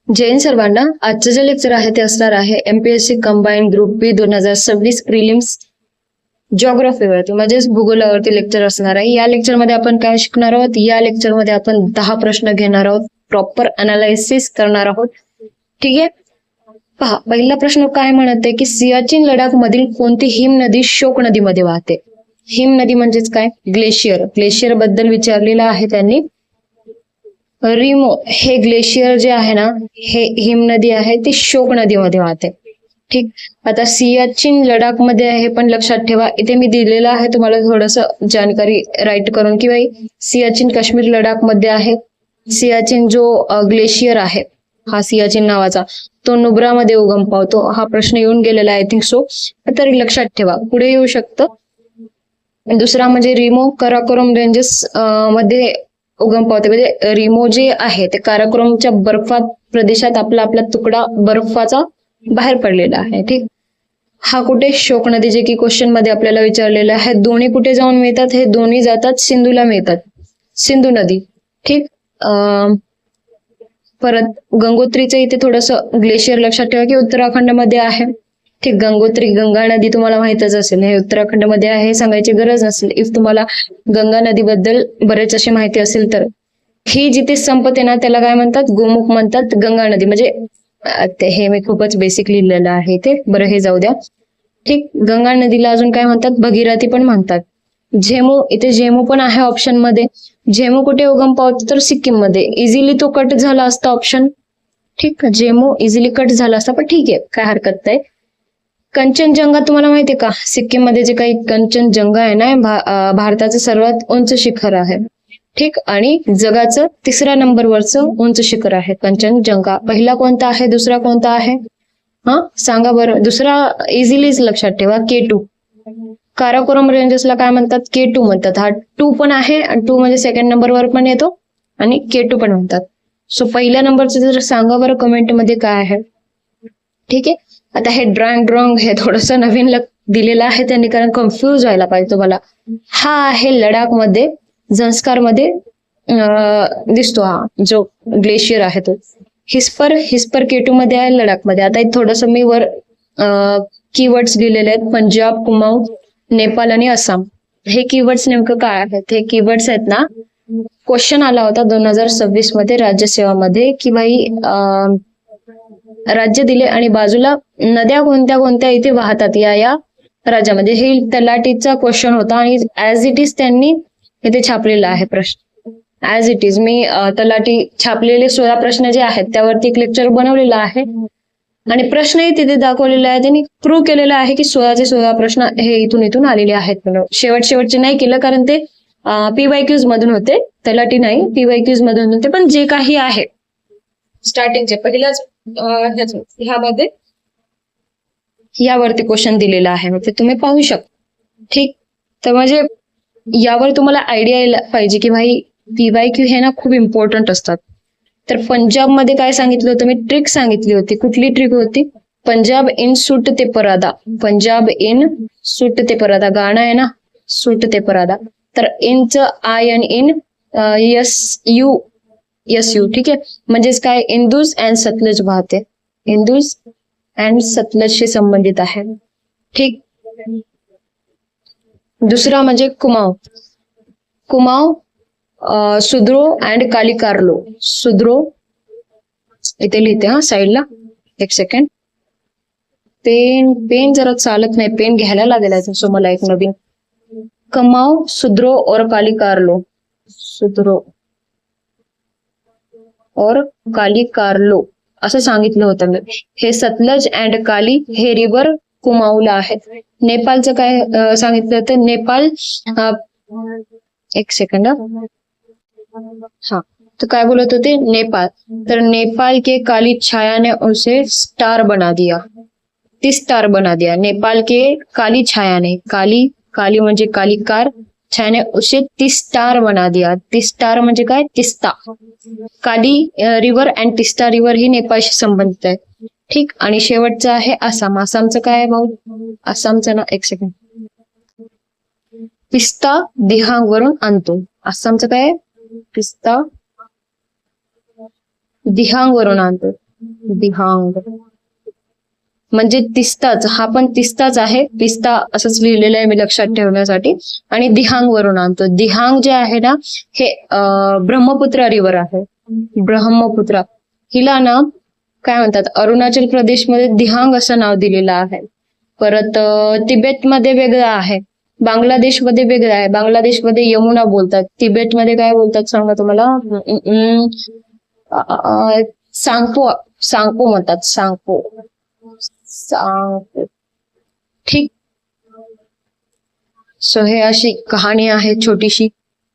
जैन सर्वांना आजचं जे लेक्चर आहे ते असणार आहे एमपीएससी कंबाईन ग्रुप बी 2026 प्रिलिम्स जिओग्राफीवरती म्हणजेच भूगोलावरती लेक्चर असणार आहे. या लेक्चरमध्ये आपण काय शिकणार आहोत? या लेक्चरमध्ये आपण 10 प्रश्न घेणार आहोत, प्रॉपर अनालायसिस करणार आहोत. ठीक आहे, पहा पहिला प्रश्न काय म्हणते की सियाचीन लडाख मधील कोणती हिम नदी शोक नदीमध्ये वाहते? हिम नदी म्हणजेच काय? ग्लेशियर. ग्लेशियर बद्दल विचारलेलं आहे त्यांनी. रिमो हे ग्लेशियर जे आहे ना, हे हिम नदी आहे ती शोक नदीमध्ये वाहते. ठीक, आता सियाचीन लडाख मध्ये आहे, पण लक्षात ठेवा इथे मी दिलेलं आहे तुम्हाला थोडस जानकारी राईट करून की बाई सियाचीन काश्मीर लडाख मध्ये आहे. सियाचीन जो ग्लेशियर आहे हा सियाचीन नावाचा तो नुब्रामध्ये उगम पावतो. हा प्रश्न येऊन गेलेला आय थिंक सो, तरी लक्षात ठेवा पुढे येऊ शकतं. दुसरा म्हणजे रिमो कराकोरम रेंजेस मध्ये उगम पावते. म्हणजे रिमो जे आहे ते काराकोरमच्या बर्फात प्रदेशात आपला तुकडा बर्फाचा बाहेर पडलेला आहे. ठीक, हा कुठे? शोक नदी, जे की क्वेश्चन मध्ये आपल्याला विचारलेलं आहे. दोन्ही कुठे जाऊन मिळतात? हे दोन्ही जातात सिंधूला मिळतात, सिंधू नदी. ठीक, परत गंगोत्रीचं इथे थोडस ग्लेशियर लक्षात ठेवा की उत्तराखंडमध्ये आहे. ठीक, गंगोत्री गंगा नदी तुम्हाला माहितच असेल, हे उत्तराखंडमध्ये आहे, सांगायची गरज नसेल इफ तुम्हाला गंगा नदीबद्दल बरेच अशी माहिती असेल तर. ही जिथे संपते ना त्याला काय म्हणतात? गोमुख म्हणतात. गंगा नदी म्हणजे हे मी खूपच बेसिक लिहिलेलं आहे ते, बरं हे जाऊ द्या. ठीक, गंगा नदीला अजून काय म्हणतात? भगीरथी पण म्हणतात. झेमू, इथे झेमू पण आहे ऑप्शन मध्ये. झेमू कुठे उगम पावतो? तर सिक्कीम मध्ये. इझिली तो कट झाला असता ऑप्शन. ठीक, झेमू इझिली कट झाला असता, पण ठीक आहे काय हरकत नाही. कंचनजंगा तुम्हाला माहितीये का? सिक्कीम मध्ये जे काही कंचनजंगा आहे ना, भारताचं सर्वात उंच शिखर आहे. ठीक, आणि जगाचं 3ऱ्या नंबरवरचं उंच शिखर आहे कंचनजंगा. पहिला कोणता आहे, दुसरा कोणता आहे? हा सांगा बरं. दुसरा इझिलीच लक्षात ठेवा, K2. काराकोरम रेंजेसला काय म्हणतात? K2 म्हणतात. हा 2 पण आहे आणि 2 म्हणजे सेकंड नंबरवर पण येतो आणि K2 पण म्हणतात. सो पहिल्या नंबरचं जर सांगा बरं कमेंट मध्ये काय आहे. ठीक आहे, आता हे ड्रॉंग हे थोडस नवीन दिलेलं आहे त्यांनी, कारण कन्फ्युज व्हायला पाहिजे तुम्हाला. हा आहे लडाख मध्ये, झंस्कार मध्ये दिसतो हा जो ग्लेशियर आहे तो. हिस्पर K2 मध्ये आहे, लडाख मध्ये. आता थोडस मी वर कीवर्ड्स लिहिलेले आहेत, पंजाब, कुमाऊ, नेपाळ आणि आसाम. हे कीवर्ड्स नेमकं काय आहेत? हे कीवर्ड्स आहेत ना, क्वेश्चन आला होता 2026 मध्ये राज्यसेवा मध्ये की बाई राज्य दिले आणि बाजूला नद्या कोणत्या कोणत्या इथे वाहतात या राज्यामध्ये. हे तलाठीचा क्वेश्चन होता आणि ऍज इट इज त्यांनी इथे छापलेला आहे प्रश्न. ऍज इट इज मी तलाठी छापलेले 16 प्रश्न जे आहेत त्यावरती एक लेक्चर बनवलेला आहे आणि प्रश्नही तिथे दाखवलेला आहे. त्यांनी प्रूव्ह केलेलं आहे की 16चे 16 प्रश्न हे इथून आलेले आहेत. म्हणून शेवटचे नाही केलं कारण ते PYQs मधून होते, तलाठी नाही PYQs मधून होते. पण जे काही आहे स्टार्टिंगचे पहिल्याच ह्यामध्ये यावरती क्वेश्चन दिलेला आहे, मग ते तुम्ही पाहू शकता. ठीक, तर म्हणजे यावर तुम्हाला आयडिया यायला पाहिजे की भाई PYQ हे ना खूप इम्पॉर्टंट असतात. तर पंजाब मध्ये काय सांगितलं होतं मी? ट्रिक सांगितली होती. कुठली ट्रिक होती? पंजाब इन सूट ते परादा. पंजाब इन सूट ते परादा गाणं आहे ना, सूट ते परादा. तर इनचं आय आणि इन यू. ठीक आहे, म्हणजेच काय? इंदूज अँड सतलज वाहते. इंदूज अँड सतलजशी संबंधित आहे. ठीक, दुसरा म्हणजे कुमाऊ. कुमाऊ सुद्रो अँड कालिकारलो. सुद्रो इथे लिहिते हा साईडला, एक सेकंड. पेन जरा चालत नाही, पेन घ्यायला लागेल सो मला एक नवीन. कमाऊ सुद्रो और कालिकारलो. सुद्रो और कालिकारलो असं सांगितलं होतं मी. हे सतलज अँड काली हे रिव्हर कुमाऊला आहेत. नेपाळचं काय सांगितलं होतं? नेपाळ एक सेकंड हा, तो काय बोलत होते? नेपाळ. तर नेपाळ के काली छाया ने उसे स्टार बना दिया. ती स्टार बना दिया. नेपाळ के काली छाया ने, काली म्हणजे कालिकार, छायाने उसे ती स्टार बना दिया. ती स्टार म्हणजे काय? तिस्ता. काली रिव्हर अँड तिस्ता रिव्हर ही नेपाळशी संबंधित आहे. ठीक, आणि शेवटचं आहे आसाम. आसामचं काय आहे भाऊ? आसामचं ना, एक सेकंड, पिस्ता दिहांग वरून आणतो. आसामचं काय आहे? पिस्ता दिहांग वरून आणतो. दिहांग म्हणजे तिस्ताच, हा पण तिस्ताच आहे, तिस्ता असंच लिहिलेलं आहे मी लक्षात ठेवण्यासाठी. आणि दिहांग वरून आणतो. दिहांग जे आहे ना हे ब्रह्मपुत्रा रिव्हर आहे. ब्रह्मपुत्रा हिला ना काय म्हणतात, अरुणाचल प्रदेशमध्ये दिहांग असं नाव दिलेलं आहे. परत तिबेटमध्ये वेगळं आहे, बांगलादेशमध्ये वेगळं आहे. बांगलादेशमध्ये यमुना बोलतात, तिबेटमध्ये काय बोलतात सांगा तुम्हाला, सांगपो, सांगपो म्हणतात, सांगपो, सांगपो. ठीक. सो हे अशी कहाणी आहे, छोटीशी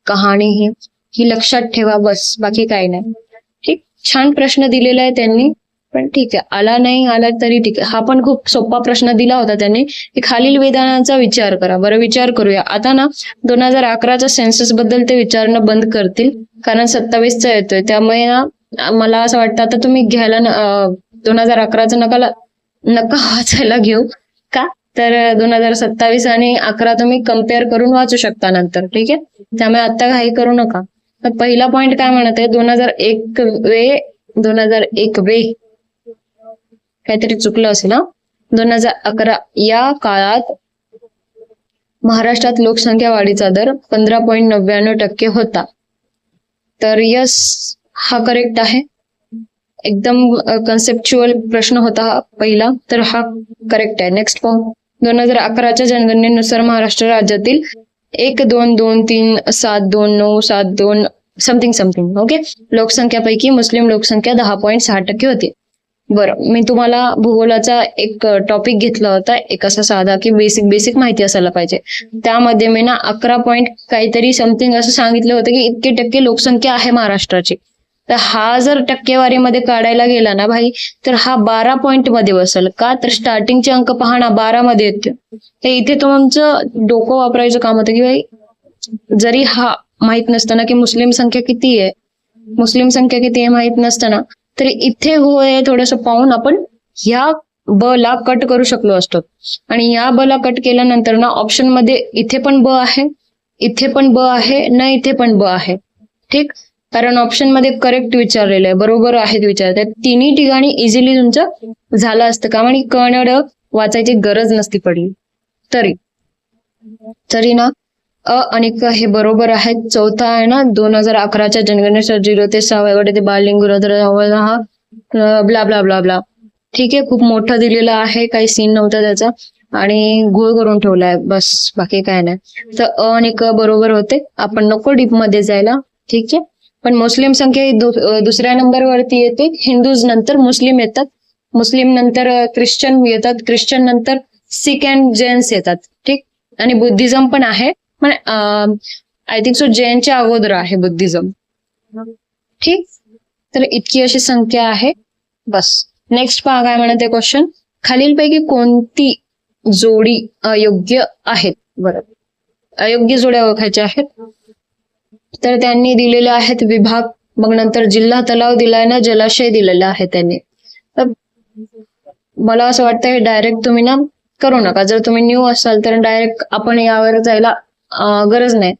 कहाणी ही लक्षात ठेवा बस, बाकी काही नाही. ठीक. छान प्रश्न दिलेला आहे त्यांनी, पण ठीक आहे, आला नाही आला तरी ठीक आहे. हा पण खूप सोपा प्रश्न दिला होता त्यांनी की खालील विधानांचा विचार करा. बरं विचार करूया आता ना. 2011च्या सेन्सस बद्दल ते विचारणं बंद करतील, कारण 27चा येतोय, त्यामुळे ना मला असं वाटतं आता तुम्ही घ्यायला 2011चं नका वाचायला घेऊ का, तर 2027 आणि 11 तुम्ही कम्पेअर करून वाचू शकता नंतर. ठीक आहे, त्यामुळे आता घाई करू नका. तर पहिला पॉइंट काय म्हणत आहे, 2001 काहीतरी चुकलं असेल ना. 2011 या काळात महाराष्ट्रात लोकसंख्या वाढीचा दर 15.99% होता. तर यस, हा करेक्ट आहे. एकदम कन्सेप्च्युअल प्रश्न होता हा पहिला, तर हा करेक्ट आहे. नेक्स्ट पाहू. 2011च्या जनगणनेनुसार महाराष्ट्र राज्यातील 1,2,2,3,7,2,9,7,2 समथिंग ओके लोकसंख्यापैकी मुस्लिम लोकसंख्या 10.6% होती. बरं, मी तुम्हाला भूगोलाचा एक टॉपिक घेतला होता, एक असा साधा की बेसिक माहिती असायला पाहिजे. त्यामध्ये मी ना 11 पॉईंट काहीतरी समथिंग असं सांगितलं होतं की इतके टक्के लोकसंख्या आहे महाराष्ट्राची. तर हा जर टक्केवारीमध्ये काढायला गेला ना भाई, तर हा 12 पॉईंट मध्ये बसेल. का, तर स्टार्टिंगचे अंक पहा ना, 12 मध्ये येते. तर इथे तुमचं डोकं वापरायचं काम होतं की भाई, जरी हा माहित नसताना की मुस्लिम संख्या किती आहे माहित नसताना, तरी इथे होय थोडंसं पाहून आपण ह्या ब ला कट करू शकलो असतो. आणि या ब ला कट केल्यानंतर ना ऑप्शन मध्ये इथे पण ब आहे, इथे पण ब आहे ना, इथे पण ब आहे. ठीक, कारण ऑप्शन मध्ये करेक्ट विचारलेलं आहे, बरोबर आहेत विचार. त्या तिन्ही ठिकाणी इझिली तुमचं झालं असतं काम आणि कन्नड वाचायची गरज नसती पडली तरी ना आणि क हे बरोबर आहेत. चौथा आहे ना 2011च्या जनगणनेनुसार 0 ते 6 ते बाललिंग हा ब्ला ब्ला ब्ला ब्ला. ठीक आहे, खूप मोठा दिलेला आहे, काही सीन नव्हता त्याचा आणि घोळ करून ठेवलाय बस, बाकी काय नाही. तर आणि क बरोबर होते, आपण नको डीप मध्ये जायला. ठीक आहे, पण मुस्लिम संख्या ही दुसऱ्या नंबरवरती येते. हिंदूज नंतर मुस्लिम येतात, मुस्लिम नंतर ख्रिश्चन येतात, ख्रिश्चन नंतर सिख अँड जैन्स येतात. ठीक, आणि बुद्धिझम पण आहे, पण आय थिंक सो जैनच्या अगोदर आहे बुद्धिझम. ठीक, तर इतकी अशी संख्या आहे बस. नेक्स्ट पहा काय म्हणते क्वेश्चन, खालीलपैकी कोणती जोडी अयोग्य आहेत. बरं, अयोग्य जोड्या ओळखायच्या आहेत. तर त्यांनी दिलेले आहेत विभाग, मग नंतर जिल्हा तलाव दिलाय ना, जलाशय दिलेला आहे त्यांनी. तर मला असं वाटतं हे डायरेक्ट तुम्ही ना करू नका. जर तुम्ही न्यू असाल तर डायरेक्ट आपण यावर जायला गरज नाही.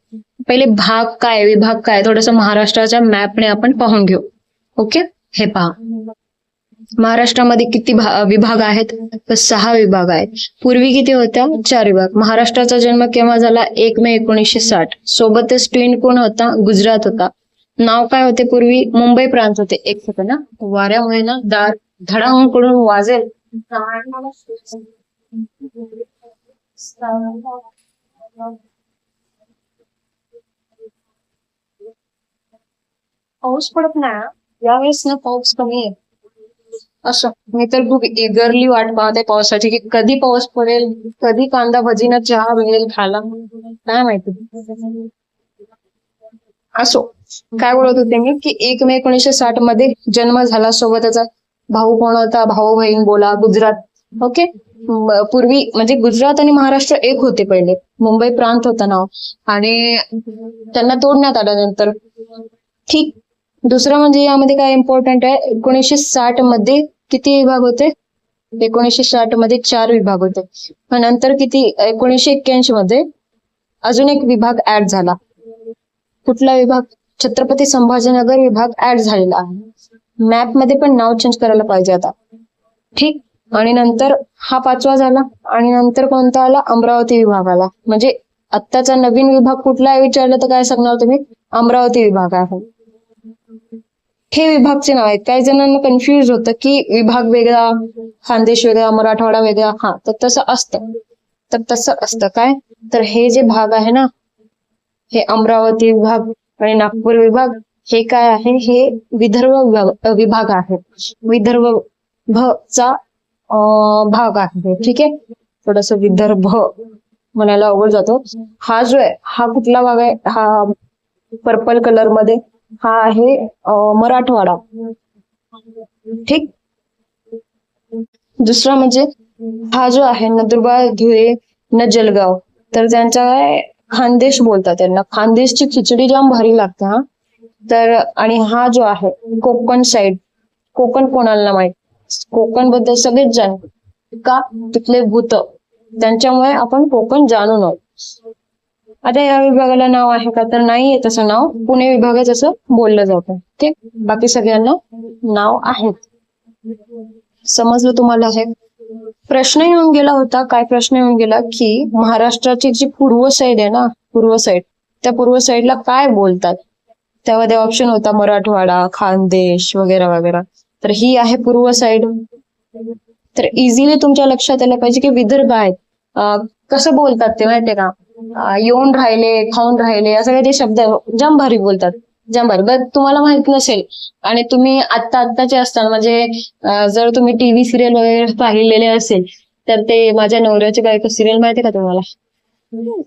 पहिले भाग काय, विभाग काय, थोडस महाराष्ट्राच्या मॅपने आपण पाहून घेऊ. ओके, हे पहा महाराष्ट्रामध्ये किती विभाग आहेत, तर 6 विभाग आहेत. पूर्वी किती होत्या, 4 विभाग. महाराष्ट्राचा जन्म केव्हा झाला, 1 मे 1960. सोबतच ट्विन कोण होता, गुजरात होता. नाव काय होते पूर्वी, मुंबई प्रांत होते. एक सेकंड ना, वाऱ्यामुळे ना दार धडाकडून वाजेल. पाऊस पडत नाही यावेळेस ना, पाऊस कमी आहे. असं मी तर खूप इगरली वाट पाहते पावसाची, की कधी पाऊस पडेल, कधी कांदा भजीना चहा मिळेल खायला, काय माहिती. असो, काय बोलत होते मी की 1 मे 1960 मध्ये जन्म झाला. सोबत त्याचा भाऊ कोण होता, भाऊ बहीण बोला, गुजरात. ओके, पूर्वी म्हणजे गुजरात आणि महाराष्ट्र एक होते पहिले, मुंबई प्रांत होता नाव, आणि त्यांना तोडण्यात आलं नंतर. ठीक, दुसरं म्हणजे यामध्ये काय इम्पॉर्टंट आहे, 1960 मध्ये किती विभाग होते, 1960 मध्ये 4 विभाग होते. नंतर किती, 1981 मध्ये अजून एक विभाग ऍड झाला. कुठला विभाग, छत्रपती संभाजीनगर विभाग ऍड झालेला आहे. मॅप मध्ये पण नाव चेंज करायला पाहिजे आता. ठीक. आणि नंतर हा 5वा झाला. आणि नंतर कोणता आला? अमरावती विभाग आला. म्हणजे आत्ताचा नवीन विभाग कुठला आहे विचारलं तर काय सांगणार तुम्ही? अमरावती विभाग आहे. हे विभागचे नाव आहेत. काही जणांना कन्फ्युज होतं की विभाग वेगळा, खानदेश वेगळा, मराठवाडा वेगळा. हा, तर तसं असतं. तर तसं असतं काय? तर हे जे भाग आहे ना, हे अमरावती विभाग आणि नागपूर विभाग, हे काय आहे? हे विदर्भ विभाग आहे. विदर्भचा भाग आहे. ठीक आहे. थोडस विदर्भ म्हणायला अवघड जातो. हा जो आहे, हा कुठला भाग आहे? हा पर्पल कलर मध्ये, हा आहे मराठवाडा. ठीक. दुसरा म्हणजे हा जो आहे नंदुरबार, धुळे, न जळगाव, तर त्यांचा काय खानदेश बोलतात. त्यांना खानदेशची खिचडी जाम भारी लागते. हा, तर आणि हा जो आहे कोकण साइड, कोकण कोणाला माहित? कोकण बद्दल सगळेच जाणतात. का? तिथले भूत, त्यांच्यामुळे आपण कोकण जाणून आहोत. आता या विभागाला नाव आहे का? तर नाहीये तसं नाव. पुणे विभागच असं बोललं जातं. ठीक. बाकी सगळ्यांना नाव आहेत. समजलं तुम्हाला? हे प्रश्न येऊन गेला होता. काय प्रश्न येऊन गेला की महाराष्ट्राची जी पूर्व साईड आहे ना, पूर्व साईड, त्या पूर्व साईडला काय बोलतात? त्यामध्ये ऑप्शन होता मराठवाडा, खानदेश वगैरे वगैरे. तर ही आहे पूर्व साईड. तर इझिली तुमच्या लक्षात आलं पाहिजे की विदर्भ आहेत. कसं बोलतात ते माहितीये का? येऊन राहिले, खाऊन राहिले, असं काही ते शब्द जाम भारी बोलतात. जाम भारी. बरं, तुम्हाला माहित नसेल आणि तुम्ही आत्ताचे असताना म्हणजे जर तुम्ही टीव्ही सिरियल वगैरे पाहिलेले असेल तर ते माझ्या नवऱ्याची बायको सिरियल माहितीये का तुम्हाला?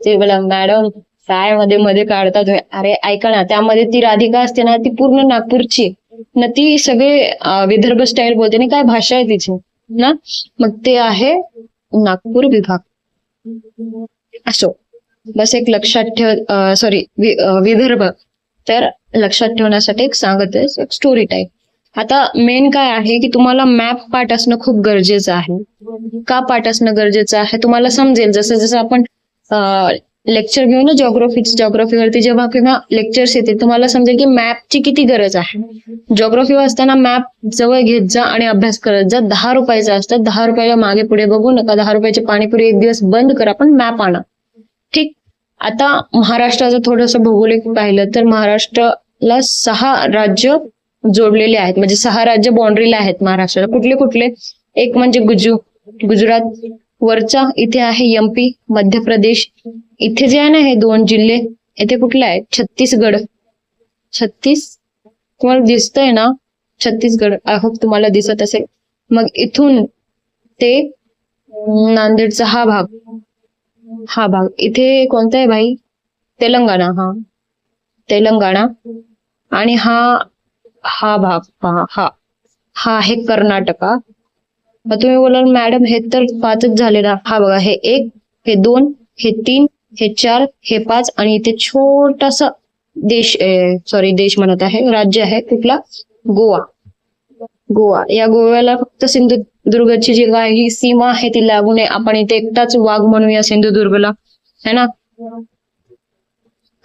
ते बोला मॅडम काय मध्ये मध्ये काढतात. अरे ऐका ना, त्यामध्ये ती राधिका असते ना, ती पूर्ण नागपूरची ना, ती सगळे विदर्भ स्टाईल बोलते ना. काय भाषा आहे तिची ना. मग ते आहे नागपूर विभाग. असो, बस एक लक्षात ठेव. सॉरी, विदर्भ. तर लक्षात ठेवण्यासाठी एक सांगत आहे, एक स्टोरी टाईप. आता मेन काय आहे की तुम्हाला मॅप पाठ असणं खूप गरजेचं आहे. का पाठ असणं गरजेचं आहे? तुम्हाला समजेल जसं जसं आपण लेक्चर घेऊ ना जॉग्राफीवरती, जेव्हा किंवा लेक्चर्स येतील तुम्हाला समजेल की मॅपची किती गरज आहे. जॉग्राफी वाचताना मॅप जवळ घेत जा आणि अभ्यास करत जा. 10 रुपयाचा असतात. 10 रुपयाला मागे पुढे बघू नका. 10 रुपयाची पाणीपुरी एक दिवस बंद करा, पण मॅप आणा. ठीक. आता महाराष्ट्राचं थोडंसं भौगोलिक पाहिलं तर महाराष्ट्राला 6 राज्य जोडलेले आहेत. म्हणजे 6 राज्य बाउंड्रीला आहेत महाराष्ट्राला. कुठले कुठले? एक म्हणजे गुजरात वरचा, इथे आहे एमपी, मध्य प्रदेश. इथे जे आहे ना हे 2 जिल्हे, इथे कुठले आहेत? छत्तीसगड. तुम्हाला दिसतंय ना छत्तीसगड? आय होप तुम्हाला दिसत असेल. मग इथून ते नांदेडचा हा भाग इथे कोणता आहे भाई? तेलंगणा. तेलंगणा. आणि हा भाग हा आहे कर्नाटका. मग तुम्ही बोलाल मॅडम हे तर 5च झाले ना. हा बघा, हे 1, हे 2, हे 3, हे 4, हे 5 आणि इथे छोटासा देश म्हणत आहे, राज्य आहे कुठला? गोवा. या गोव्याला फक्त सिंधुदुर्गची जी काही सीमा आहे ती लागू नये. आपण इथे एकटाच वाघ म्हणूया सिंधुदुर्गला, है ना.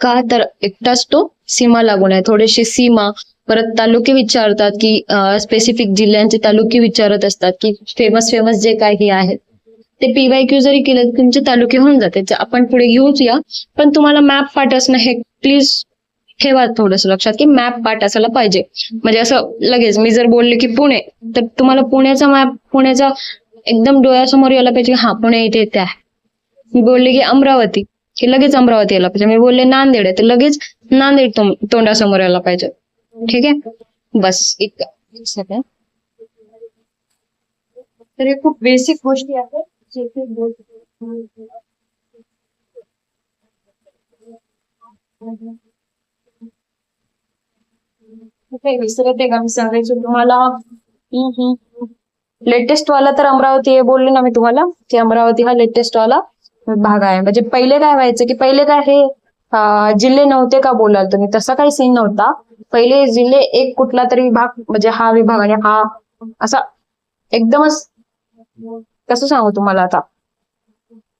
का? तर एकटाच तो सीमा लागून आहे. थोडेसे सीमा, परत तालुके विचारतात की स्पेसिफिक जिल्ह्यांचे तालुके विचारत असतात की फेमस जे काही आहेत ते PYQ जरी केलं तर तुमचे तालुके होऊन जाते. आपण पुढे घेऊच या, पण तुम्हाला मॅप पाठ असणं हे प्लीज ठेवा थोडस लक्षात की मॅप पाठ असायला पाहिजे. म्हणजे असं लगेच मी जर बोलले की पुणे, तर तुम्हाला पुण्याचा मॅप, पुण्याचा एकदम डोळ्यासमोर यायला पाहिजे. हा, पुणे इथे आहे. मी बोलले की अमरावती, की लगेच अमरावती यायला पाहिजे. मी बोलले नांदेड आहे, तर लगेच नांदेड तोंडासमोर यायला पाहिजे. ठीक आहे. बस इतकं. तर हे खूप बेसिक गोष्टी आहेत. विसरते का मी सांगायचं तुम्हाला? लेटेस्ट वाला तर अमरावती आहे, बोलले ना मी तुम्हाला की अमरावती हा लेटेस्ट वाला भाग आहे. म्हणजे पहिले काय व्हायचं की पहिले काय हे जिल्हे नव्हते का बोलाल तुम्ही, तसा काही सीन नव्हता. पहिले जिल्हे एक कुठला तरी विभाग, म्हणजे हा विभाग आणि हा असा एकदमच, कसं सांगू तुम्हाला आता.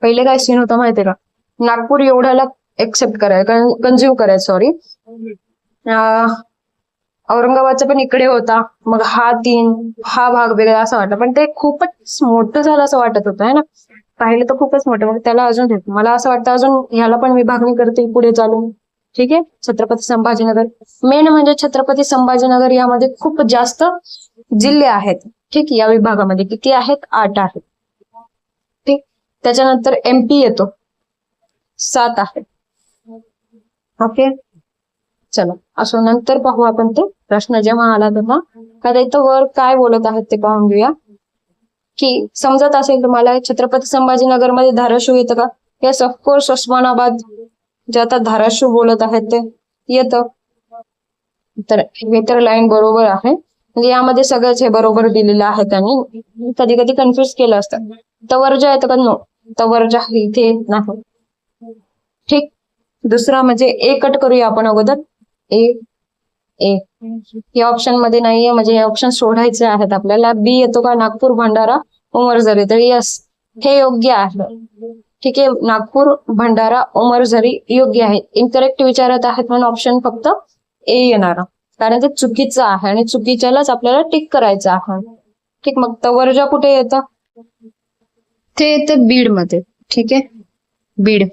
पहिले काय सीन होता माहितीये का? नागपूर एवढ्याला एक्सेप्ट करायचं, कन्झ्युम करायचं, सॉरी, औरंगाबादचा पण इकडे होता, मग हा भाग वेगळा असं वाटलं, पण ते खूपच मोठं झालं असं वाटत होतं है ना. पाहिलं तर खूपच मोठं, मग त्याला अजून मला असं वाटतं अजून ह्याला पण विभागणी करते पुढे चालून. ठीक आहे, छत्रपती संभाजीनगर मेन म्हणजे छत्रपती संभाजीनगर यामध्ये खूप जास्त जिल्हे आहेत. ठीक, या विभागामध्ये किती आहेत? 8 आहेत. ठीक, त्याच्यानंतर MP येतो, 7 आहेत. ओके, चलो असो, नंतर पाहू आपण ते प्रश्न जेव्हा आला तेव्हा. आता इथं वर काय बोलत आहेत ते पाहून घेऊया. की समजत असेल तुम्हाला छत्रपती संभाजीनगर मध्ये धाराशिव येतं का? Yes, of course. उस्मानाबाद जे आता धाराशिव बोलत आहेत ते येतं. तर हे तर लाईन बरोबर आहे, म्हणजे यामध्ये सगळंच हे बरोबर दिलेलं आहे. त्यांनी कधी कधी कन्फ्युज केलं असतं. तवर्जा येतं का? नो, तवर्जा इथे नाही. ठीक, दुसरा म्हणजे ए कट करूया आपण अगोदर. ए या ऑप्शन मध्ये नाहीये, म्हणजे हे ऑप्शन सोडायचे आहेत आपल्याला. बी येतो का? नागपूर, भंडारा, उमरझरी. तर यस, हे योग्य आहे. ठीक आहे, नागपूर, भंडारा, उमरझरी योग्य आहे. इनकरेक्ट विचारत आहेत म्हणून ऑप्शन फक्त ए येणार, कारण ते चुकीचं आहे आणि चुकीच्यालाच आपल्याला टिक करायचं आहे. ठीक, मग तवर्जा कुठे येतं? ते येतं बीड मध्ये. ठीक आहे, बीड.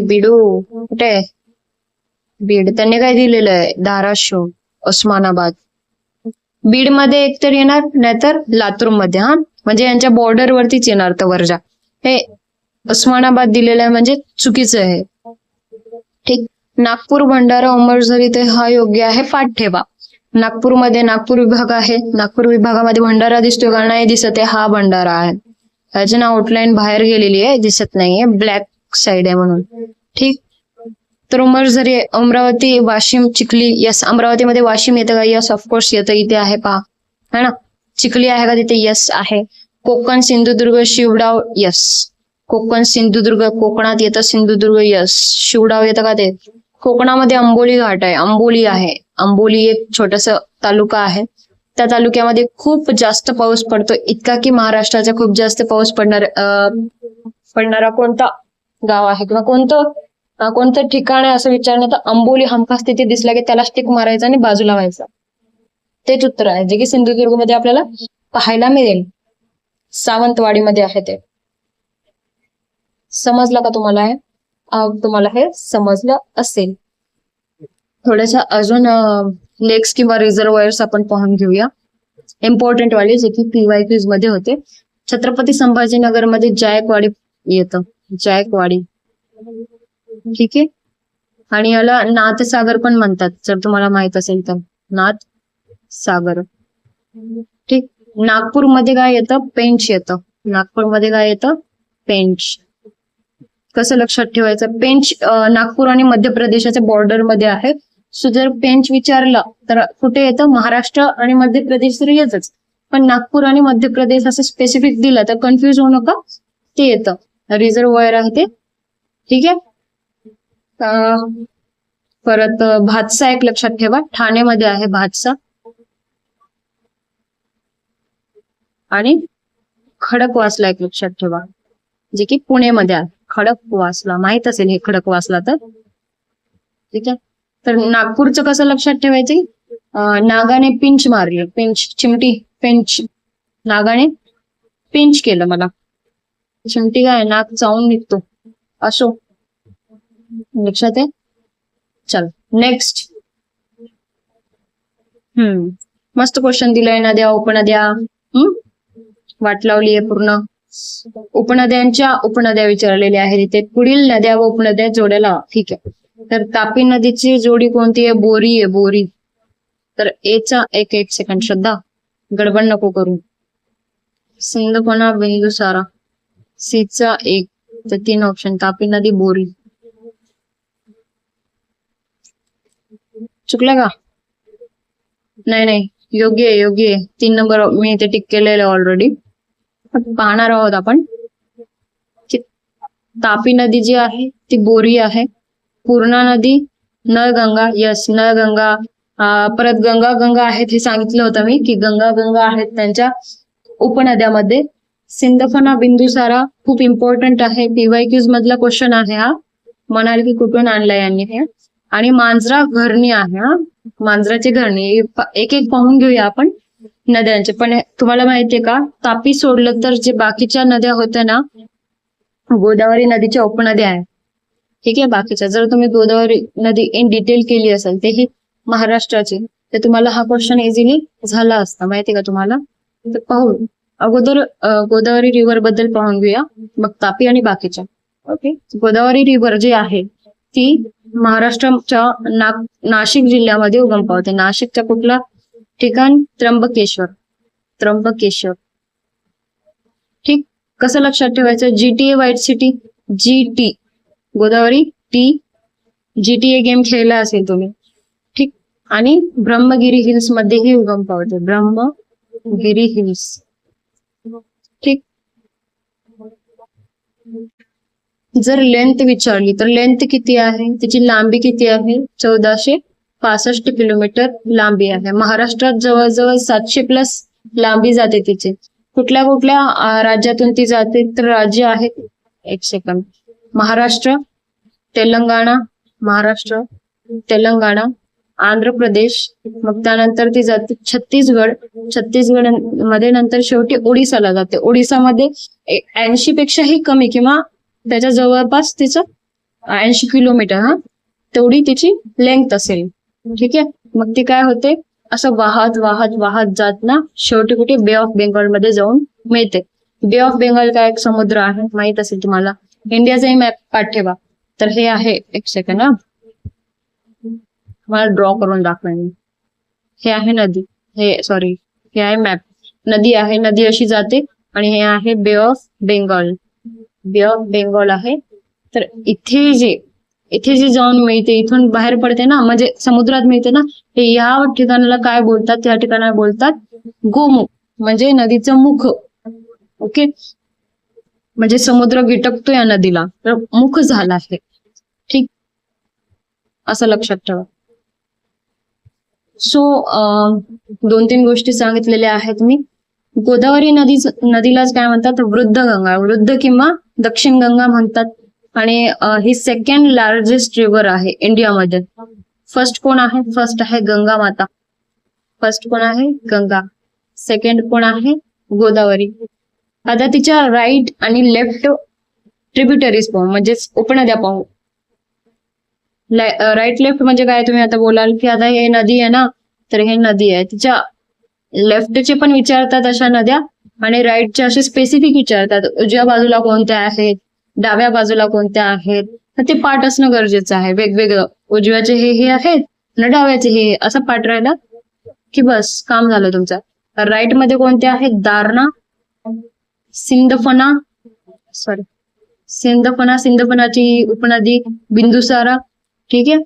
बिडू कुठे? बीड. त्यांनी काय दिलेलं आहे? धाराशिव, उस्मानाबाद. बीड मध्ये एकतर येणार, नाहीतर लातूर मध्ये. म्हणजे यांच्या बॉर्डर वरतीच येणार तवर्जा. हे उस्मानाबाद दिलेलं आहे म्हणजे चुकीचं आहे. ठीक, नागपूर, भंडारा, उमरझरी ते हा योग्य आहे. पाठ ठेवा. नागपूरमध्ये नागपूर विभाग आहे. नागपूर विभागामध्ये भंडारा दिसतोय का? नाही दिसत आहे. हा भंडारा आहे. त्याची ना आउटलाईन बाहेर गेलेली आहे, दिसत नाहीये, ब्लॅक साइड आहे म्हणून. ठीक, तर उमरझरी, अमरावती, वाशिम, चिखली. यस, अमरावतीमध्ये वाशिम येतं का? यस, ऑफकोर्स येतं. इथे आहे पहा, है ना. चिखली आहे का तिथे? यस आहे. कोकण, सिंधुदुर्ग, शिवडाव. यस, कोकण, सिंधुदुर्ग, कोकणात येतं सिंधुदुर्ग. यस, शिवडाव येतं का ते? कोकणामध्ये आंबोली घाट आहे, अंबोली आहे. अंबोली एक छोटस तालुका आहे. त्या तालुक्यामध्ये खूप जास्त पाऊस पडतो, इतका की महाराष्ट्राचा खूप जास्त पाऊस पडणारा कोणता गाव आहे किंवा कोणतं ठिकाण आहे असं विचारण्यात अंबोली हमखास तिथे दिसला की त्याला टिक मारायचा आणि बाजूला व्हायचा. तेच उत्तर आहे, जे की सिंधुदुर्ग मध्ये आपल्याला पाहायला मिळेल. सावंतवाडीमध्ये आहे ते. समजलं का तुम्हाला हे? तुम्हाला हे समजलं असेल. थोड्याशा अजून लेक्स किंवा रिझर्वायर्स आपण पाहून घेऊया, इम्पॉर्टंट वाले, जे की PYQs मध्ये होते. छत्रपती संभाजीनगर मध्ये जायकवाडी येतं, जायकवाडी. ठीक आहे, आणि याला नाथसागर पण म्हणतात, जर तुम्हाला माहित असेल तर. नाथसागर. ठीक, नागपूरमध्ये काय येतं? पेंच येतं. नागपूरमध्ये काय येतं? पेंच. कसं लक्षात ठेवायचं? पेंच नागपूर आणि मध्य प्रदेशाच्या बॉर्डर मध्ये आहे. सो जर पेंच विचारलं तर कुठे येतं? महाराष्ट्र आणि मध्य प्रदेश तर येतच, पण नागपूर आणि मध्य प्रदेश असं स्पेसिफिक दिलं तर कन्फ्युज होऊ नका, ते येतं. रिझर्वायर आहे ते. ठीक आहे, परत भातसा एक लक्षात ठेवा, ठाण्यामध्ये आहे भातसा. आणि खडकवासला एक लक्षात ठेवा, जे की पुणेमध्ये आहे. खडकवासला माहित असेल हे, खडकवासला तर. ठीक आहे, तर नागपूरचं कसं लक्षात ठेवायचं? नागाने पिंच मारली, पिंच, चिमटी, पिंच. नागाने पिंच केलं मला. चिमटी काय? नाक चावून निघतो. असो, लक्षात आहे. चल नेक्स्ट. मस्त क्वेश्चन दिलाय. नद्या, उपनद्या वाट लावली आहे पूर्ण. उपनद्यांच्या उपनद्या विचारलेल्या आहेत इथे. पुढील नद्या व उपनद्या जोडायला. ठीक आहे, तर तापी नदीची जोडी कोणती आहे? बोरी आहे, बोरी. तर एचा एक सेकंड, श्रद्धा गडबड नको करू. सिंधफणा, बिंदुसारा. सीचा 1, तर 3 ऑप्शन. तापी नदी, बोरी. चुकलं का? नाही, योग्य आहे. 3 नंबर मी इथे टिक केलेलं ऑलरेडी. पाहणार आहोत आपण. तापी नदी जी आहे ती बोरी आहे. पूर्णा नदी, नळगंगा. यस, नळगंगा. परत गंगा आहेत, हे सांगितलं होतं मी की गंगा आहेत त्यांच्या उपनद्यामध्ये. सिंधफणा, बिंदुसारा खूप इम्पॉर्टंट आहे, PYQs मधला क्वेश्चन आहे हा. म्हणाल की कुठून आणलाय यांनी हे. आणि मांजरा घरणी आहे. हा, मांजराची घरणी एक एक पाहून घेऊया आपण नद्यांचे. पण तुम्हाला माहितीये का, तापी सोडलं तर जे बाकीच्या नद्या होत्या ना, गोदावरी नदीच्या उपनद्या आहे. ठीक आहे, बाकीच्या जर तुम्ही गोदावरी नदी इन डिटेल केली असेल तेही महाराष्ट्राची, तर तुम्हाला हा क्वेश्चन इझिली झाला असता. माहिती का तुम्हाला? तर पाहू अगोदर गोदावरी रिव्हर बद्दल पाहून घेऊया, मग तापी आणि बाकीच्या. ओके, गोदावरी रिव्हर जी आहे ती महाराष्ट्राच्या नाशिक जिल्ह्यामध्ये उगम पावते. नाशिकच्या कुठला ठिकाण? त्र्यंबकेश्वर. त्र्यंबकेश्वर. ठीक, कसं लक्षात ठेवायचं? GTA white city, GT Godavari T, GTA game खेळला असेल तुम्ही. ठीक, आणि ब्रह्मगिरी हिल्स मध्येही उगम पावते. ब्रह्मगिरी हिल्स. ठीक, जर लेंथ विचारली तर लेंथ किती आहे, त्याची लांबी किती आहे? 1465 किलोमीटर लांबी आहे. महाराष्ट्रात जवळजवळ 700+ लांबी जाते तिची. कुठल्या कुठल्या राज्यातून ती जाते? तर राज्य आहेत, एक सेकंड, महाराष्ट्र, तेलंगणा, आंध्र प्रदेश, मग त्यानंतर ती जाते छत्तीसगड मध्ये, नंतर शेवटी ओडिसाला जाते. ओडिसामध्ये 80 पेक्षाही कमी किंवा त्याच्या जवळपास तिचं 80 किलोमीटर, हा, तेवढी तिची लेंथ असेल. ठीक आहे, मग ती काय होते, असं वाहत वाहत वाहत जात ना शेवटी कुठे बे ऑफ बेंगॉल मध्ये जाऊन मिळते. बे ऑफ बेंगॉल काय एक समुद्र आहे, माहित असेल तुम्हाला. इंडियाचाही मॅप पाठ ठेवा. तर हे आहे, एक सेकंड हा, मला ड्रॉ करून दाखवेन. हे आहे नदी, हे आहे मॅप. नदी आहे, नदी अशी जाते, आणि हे आहे बे ऑफ बेंगॉल. बे ऑफ बेंगॉल आहे. तर इथे जे जाऊन मिळते, इथून बाहेर पडते ना, म्हणजे समुद्रात मिळते ना, हे या ठिकाणाला काय बोलतात? त्या ठिकाणाला बोलतात गोमुख, म्हणजे नदीचं मुख. ओके, म्हणजे समुद्र गिटकतो या नदीला, तर मुख झाला आहे. ठीक, असं लक्षात ठेवा. सो 2-3 गोष्टी सांगितलेल्या आहेत मी. गोदावरी नदीलाच काय म्हणतात? वृद्ध गंगा, वृद्ध किंवा दक्षिण गंगा म्हणतात. आणि ही सेकंड लार्जेस्ट रिव्हर आहे इंडियामध्ये. फर्स्ट कोण आहे? फर्स्ट आहे गंगा माता. फर्स्ट कोण आहे? गंगा. सेकंड कोण आहे? गोदावरी. आता तिच्या राईट आणि लेफ्ट ट्रिब्युटरीज पाहू, म्हणजेच उपनद्या पाहू. राईट लेफ्ट म्हणजे काय? तुम्ही आता बोलाल की आता हे नदी आहे ना, तर हे नदी आहे. तिच्या लेफ्टचे पण विचारतात अशा नद्या, आणि राईटचे असे स्पेसिफिक विचारतात. उजव्या बाजूला कोणत्या आहेत, डाव्या बाजूला कोणत्या आहेत, तर ते पाठ असणं गरजेचं आहे. वेगवेगळं, उजव्याचे हे आहेत आणि डाव्याचे हे, असं पाठ राहिला की बस काम झालं तुमचं. राईट मध्ये कोणत्या आहेत? दारणा, सिंदफणा, उपनदी बिंदुसारा. ठीक आहे,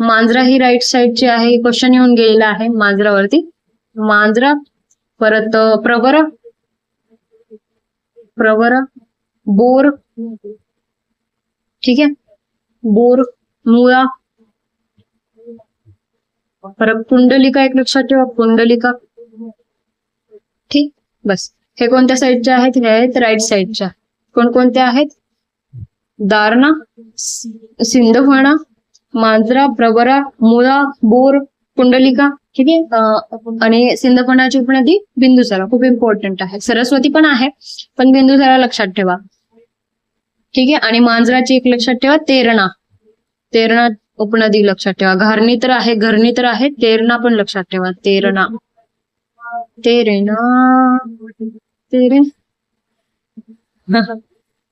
मांजरा ही राईट साईडची आहे. क्वेश्चन येऊन गेलेला आहे मांजरावरती. मांजरा, परत प्रवरा, बोर. ठीक आहे, बोर, मुळा, परत पुंडलिका, एक लक्षात ठेवा, पुंडलिका. ठीक, बस. हे कोणत्या साईडच्या आहेत? हे आहेत राईट साईडच्या. कोणकोणत्या आहेत? दारणा, सिंदफणा, मांजरा, प्रवरा, मुळा, बोर, पुंडलिका. ठीक आहे, आणि सिंदफणाची उपनदी बिंदुसारा, खूप इम्पॉर्टंट आहे. सरस्वती पण आहे, पण बिंदुसारा लक्षात ठेवा. ठीक आहे, आणि मांजराची एक लक्षात ठेवा, तेरणा उपनदी लक्षात ठेवा. घरणी तर आहे, तेरणा पण लक्षात ठेवा. तेरणा.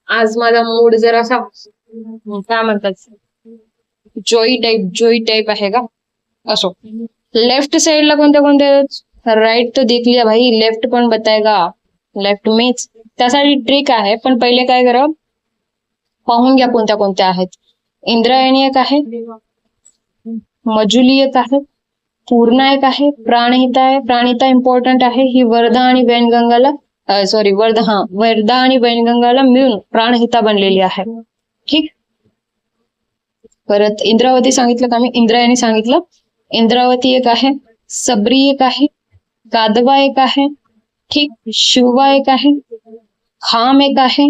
आज माझा मूड जरा असा काय म्हणतात, जोई टाइप आहे का? असो. लेफ्ट साइडला कोणत्या कोणत्या? राइट तो देख लिया भाई, लेफ्ट पण बताएगा. लेफ्ट मीच त्यासाठी ट्रिक आहे, पण पहिले काय करा, पाहून घ्या कोणत्या कोणत्या आहेत. इंद्रायणी एक आहे, मजुली एक आहे, पूर्णा एक आहे, प्राणहिता आहे. प्राणहिता इम्पॉर्टंट आहे. ही वर्धा आणि वैनगंगाला वर्धा आणि वैनगंगाला मिळून प्राणहिता बनलेली आहे. ठीक, परत इंद्रावती सांगितलं का मी? इंद्रायणी सांगितलं. इंद्रावती एक आहे, सबरी एक आहे, कादवा एक आहे. ठीक, शिववा एक आहे, खाम एक आहे,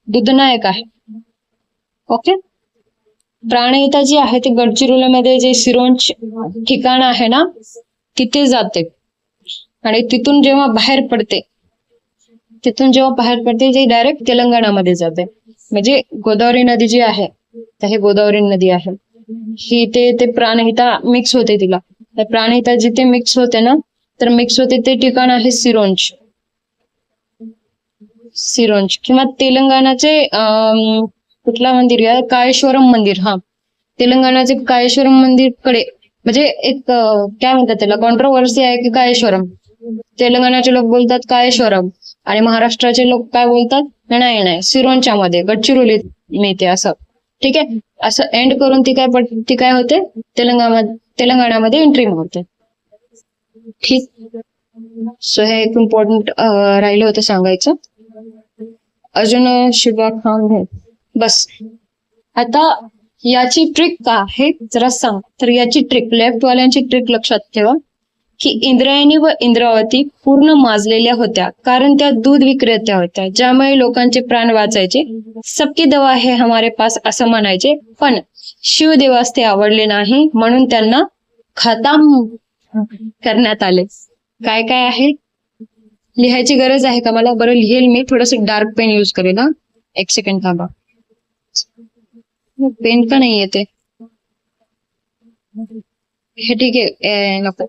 दुधना एक आहे. ओके. प्राणहिता जी आहे ते गडचिरोलीमध्ये जे सिरोंच ठिकाण आहे ना तिथे जाते आणि तिथून जेव्हा बाहेर पडते जे डायरेक्ट तेलंगणामध्ये जाते. म्हणजे गोदावरी नदी जी आहे तर हे गोदावरी नदी आहे ही ते प्राणहिता मिक्स होते तिला. तर प्राणहिता जिथे मिक्स होते ना तर मिक्स होते ते ठिकाण आहे सिरोंच किंवा तेलंगणाचे कुठला मंदिर या काळेश्वरम मंदिर. हा, तेलंगणाचे काळेश्वरम मंदिर कडे म्हणजे एक काय म्हणतात त्याला कॉन्ट्रोवर्सी आहे की काळेश्वरम. तेलंगणाचे लोक बोलतात काळेश्वरम आणि महाराष्ट्राचे लोक काय बोलतात नाही सिरोंच्या मध्ये गडचिरोलीत मिळते असं. ठीक आहे, असं एंड करून ती काय होते तेलंगणामध्ये एंट्री होते. ठीक. सो हे एक इम्पॉर्टंट राहिलं होतं सांगायचं. अजून शिवा खान बस. आता याची ट्रिक का आहे जरा सांग. तर याची ट्रिक लेफ्ट वाल्यांची ट्रिक लक्षात ठेवा की इंद्रायणी व इंद्रावती पूर्ण माजलेल्या होत्या कारण त्या दूध विक्रेत्या होत्या ज्यामुळे लोकांचे प्राण वाचायचे. सबकी दवा है हमारे पास असं म्हणायचे. पण शिवदेवास ते आवडले नाही म्हणून त्यांना खतम करण्यात आले. काय काय आहे लिहायची गरज आहे का मला? बरं लिहेल मी. थोडस डार्क पेन यूज करेल. हा, एक सेकंड थांबा. पेन का नाही येते हे? ठीक आहे, नको.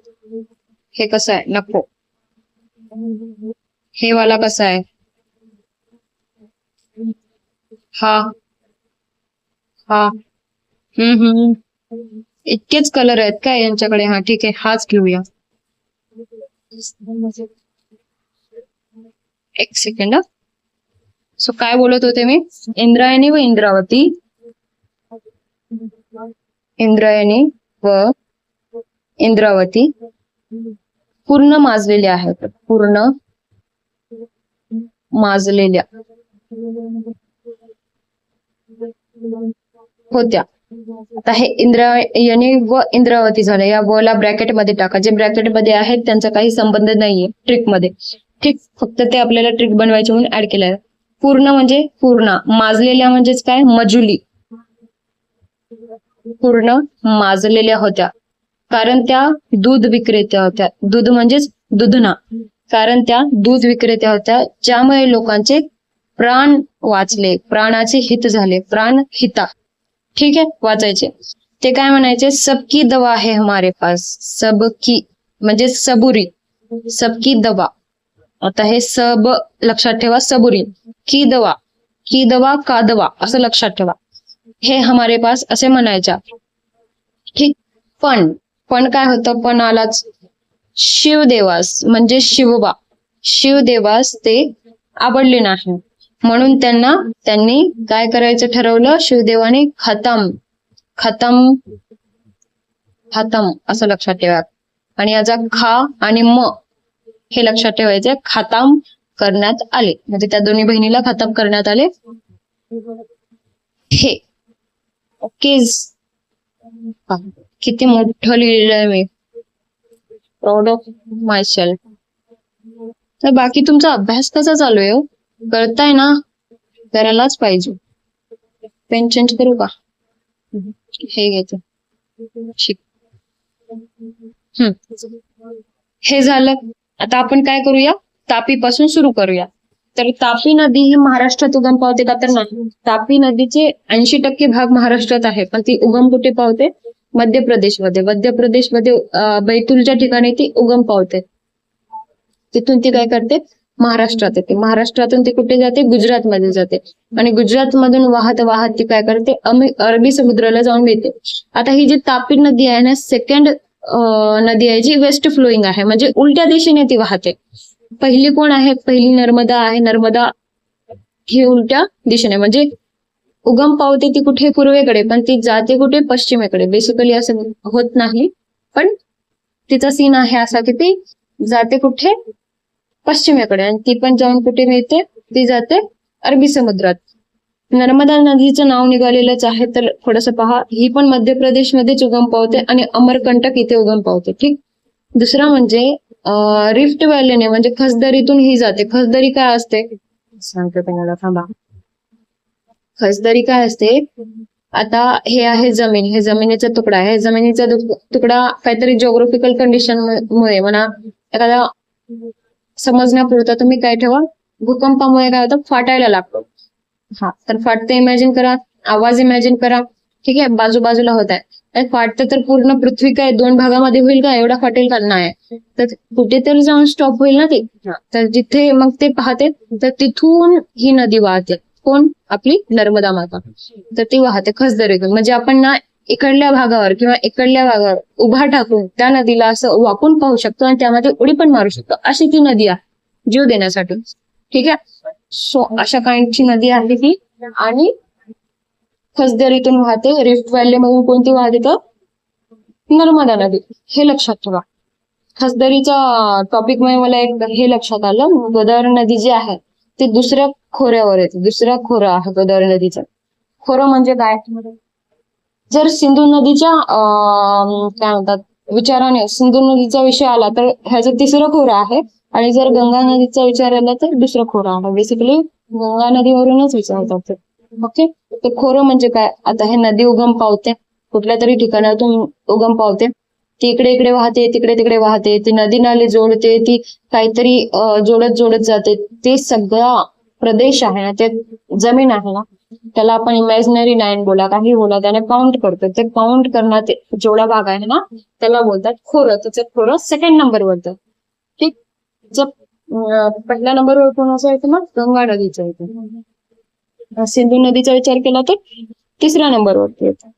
हे कसं आहे? नको. हे वाला कसा आहे? हा हा इतकेच कलर आहेत काय यांच्याकडे? हा ठीक आहे, हाच घेऊया. एक सेकंड. सो काय बोलत होते मी? इंद्रायणी व इंद्रावती पूर्ण माजलेल्या आहेत. पूर्ण माजलेल्या होत्या. आता हे इंद्रायणी व इंद्रावती झालं. या बोला ब्रॅकेट मध्ये टाका. जे ब्रॅकेट मध्ये आहेत त्यांचा काही संबंध नाहीये ट्रिक मध्ये. ठीक, फक्त ते आपल्याला ट्रिक बनवायचे म्हणून ऍड केलंय. पूर्ण म्हणजे पूर्ण, माजलेल्या म्हणजेच काय? मजुली. पूर्ण माजलेल्या होत्या कारण त्या दूध विक्रेत्या होत्या. दूध म्हणजेच दुधना. कारण त्या दूध विक्रेत्या होत्या ज्यामुळे लोकांचे प्राण वाचले, प्राणाचे हित झाले. प्राणहिता. ठीक आहे, वाचायचे. ते काय म्हणायचे? सबकी दवा है हमारे पास. सबकी म्हणजे सबुरी. सबकी दवा. आता हे सब लक्षात ठेवा. सबुरी की दवा का दवा असं लक्षात ठेवा. हे हमारे पास असे म्हणायच्या. ठीक. पण काय होतं? पण आलाच. शिवदेवास म्हणजे शिवदेवास ते आवडले नाही म्हणून त्यांनी काय करायचं ठरवलं? शिवदेवाने खतम असं लक्षात ठेवा. आणि याचा खा आणि म हे लक्षात ठेवायचं. खतम करण्यात आले म्हणजे त्या दोन्ही बहिणीला खतम करण्यात आले. हे ओके. किती मोठं लिहिलेलं आहे मी. Proud of myself. तर बाकी तुमचा अभ्यास कसा चालू आहे? कळताय ना? करायलाच पाहिजे. पेन चेंज करू का? हे घेते. हे झालं. आता आपण काय करूया? तापी पासून सुरू करूया. तर तापी नदी ही महाराष्ट्रात उगम पावते का? तर नाही. तापी नदीचे 80% भाग महाराष्ट्रात आहे पण ती उगम कुठे पावते? मध्य प्रदेशमध्ये बैतूलच्या ठिकाणी ती उगम पावते. तिथून ती काय करते? महाराष्ट्रात येते. महाराष्ट्रातून ती कुठे जाते? गुजरातमध्ये जाते. आणि गुजरातमधून वाहत ती काय करते? अरबी समुद्राला जाऊन मिळते. आता ही जी तापी नदी आहे ना सेकंड नदी आहे जी वेस्ट फ्लोईंग आहे म्हणजे उलट्या दिशेने ती वाहते. पहिली कोण आहे? पहिली नर्मदा आहे. नर्मदा ही उलट्या दिशेने म्हणजे उगम पावते ती कुठे? पूर्वेकडे. पण ती जाते कुठे? पश्चिमेकडे. बेसिकली असं होत नाही पण तिचा सीन आहे असा की ती जाते कुठे? पश्चिमेकडे. आणि ती पण जाऊन कुठे मिळते? ती जाते अरबी समुद्रात. नर्मदा नदीचं नाव निघालेलंच आहे तर थोडंसं पहा. ही पण मध्य प्रदेशमध्येच उगम पावते आणि अमरकंटक इथे उगम पावते. ठीक. दुसरा म्हणजे रिफ्ट व्हॅलीने म्हणजे खसदरीतून ही जाते. खसदरी काय असते सांगते तुम्हाला, थांबा. खासदारी काय असते, आता हे आहे जमीन, हे जमिनीचा तुकडा आहे, जमिनीचा तुकडा काहीतरी जिओग्राफिकल कंडिशन मुळे म्हणा, एखादा समजण्यापुरता तुम्ही काय ठेवा, भूकंपामुळे काय होतं, फाटायला लागतो. हा, तर फाटते इमॅजिन करा, आवाज इमॅजिन करा, ठीक आहे, बाजूबाजूला होत आहे, फाटतं तर पूर्ण पृथ्वी काय 2 भागामध्ये होईल का, एवढा फाटेल का, नाही, तर कुठेतरी जाऊन स्टॉप होईल ना ते. तर जिथे मग ते पाहते, तर तिथून ही नदी वाहते, कोण, आपली नर्मदा माता, तर ती वाहते खसदरीतून. म्हणजे आपण ना इकडल्या भागावर किंवा इकडल्या भागावर उभा टाकून त्या नदीला असं वाकून पाहू शकतो आणि त्यामध्ये उडी पण मारू शकतो, अशी ती नदी आहे जीव देण्यासाठी. ठीक आहे, सो अशा काइंडची नदी आहे ती. आणि खसदरीतून वाहते. रिफ्ट व्हॅली मधून कोणती वाहते, तर नर्मदा नदी, हे लक्षात ठेवा. खसदरीच्या टॉपिक मध्ये मला एक हे लक्षात आलं, गोदावरी नदी जी आहे ती दुसऱ्या खोऱ्यावर येते, दुसरा खोरा आहे गोदावरी नदीचा. खोरं म्हणजे काय, जर सिंधू नदीच्या काय म्हणतात विचाराने सिंधू नदीचा विषय आला तर ह्याचं तिसरं खोरं आहे, आणि जर गंगा नदीचा विचार आला तर दुसरं खोरं आहे. बेसिकली गंगा नदीवरूनच विचारतात. ओके, तर खोरं म्हणजे काय, आता हे नदी उगम पावते, कुठल्या तरी ठिकाणातून उगम पावते, ती इकडे इकडे वाहते, तिकडे तिकडे वाहते, ती नदी नाले जोडते, ती काहीतरी जोडत जोडत जाते, ते सगळा प्रदेश आहे ना, ते जमीन आहे ना, त्याला आपण इमॅजिनरी लाईन बोला, काही बोला, त्याने काउंट करतो. ते काउंट करण्यात जेवढा भाग आहे ना, त्याला बोलतात खोरं. त्याचं खोरं सेकंड नंबरवर येतं. ठीक, जर पहिल्या नंबरवर कोणाचं येतं, मग गंगा नदीचं येतं. सिंधू नदीचा विचार केला तर तीसऱ्या नंबरवरती येतं.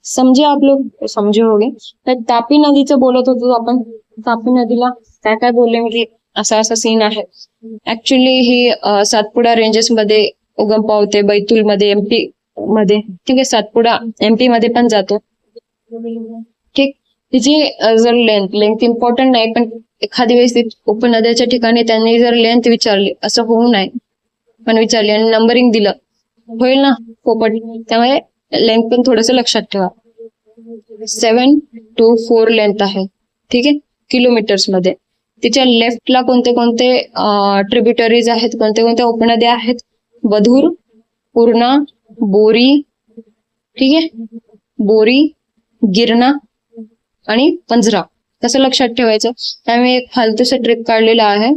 समजे आप लोग, समजे हो गए. तर तापी नदीचं बोलत होतो आपण. तापी नदीला काय काय बोलले, म्हणजे असा असा सीन आहे. ऍक्च्युली ही सातपुडा रेंजेस मध्ये उगम पावते, बैतूल मध्ये, एमपी मध्ये. ठीक आहे, सातपुडा एमपी मध्ये पण जातो. ठीक, तिची जर लेंथ इम्पॉर्टंट नाही, पण एखादी वेळेस उपनद्याच्या ठिकाणी त्यांनी जर लेंथ विचारली, असं होऊ नये, पण विचारली आणि नंबरिंग दिलं, होईल ना पोपट. त्यामुळे लेंथ पण थोडस लक्षात ठेवा. 7 to 4 लेंथ आहे. ठीक आहे, किलोमीटर्स मध्ये. तिच्या लेफ्टला कोणते कोणते ट्रिब्युटरीज आहेत, कोणते कोणत्या उपनद्या आहेत, बधूर, पूर्णा, बोरी. ठीक आहे, बोरी, गिरणा आणि पंजरा. कसं लक्षात ठेवायचं, त्यामुळे एक फालतूसा ट्रिक काढलेला आहे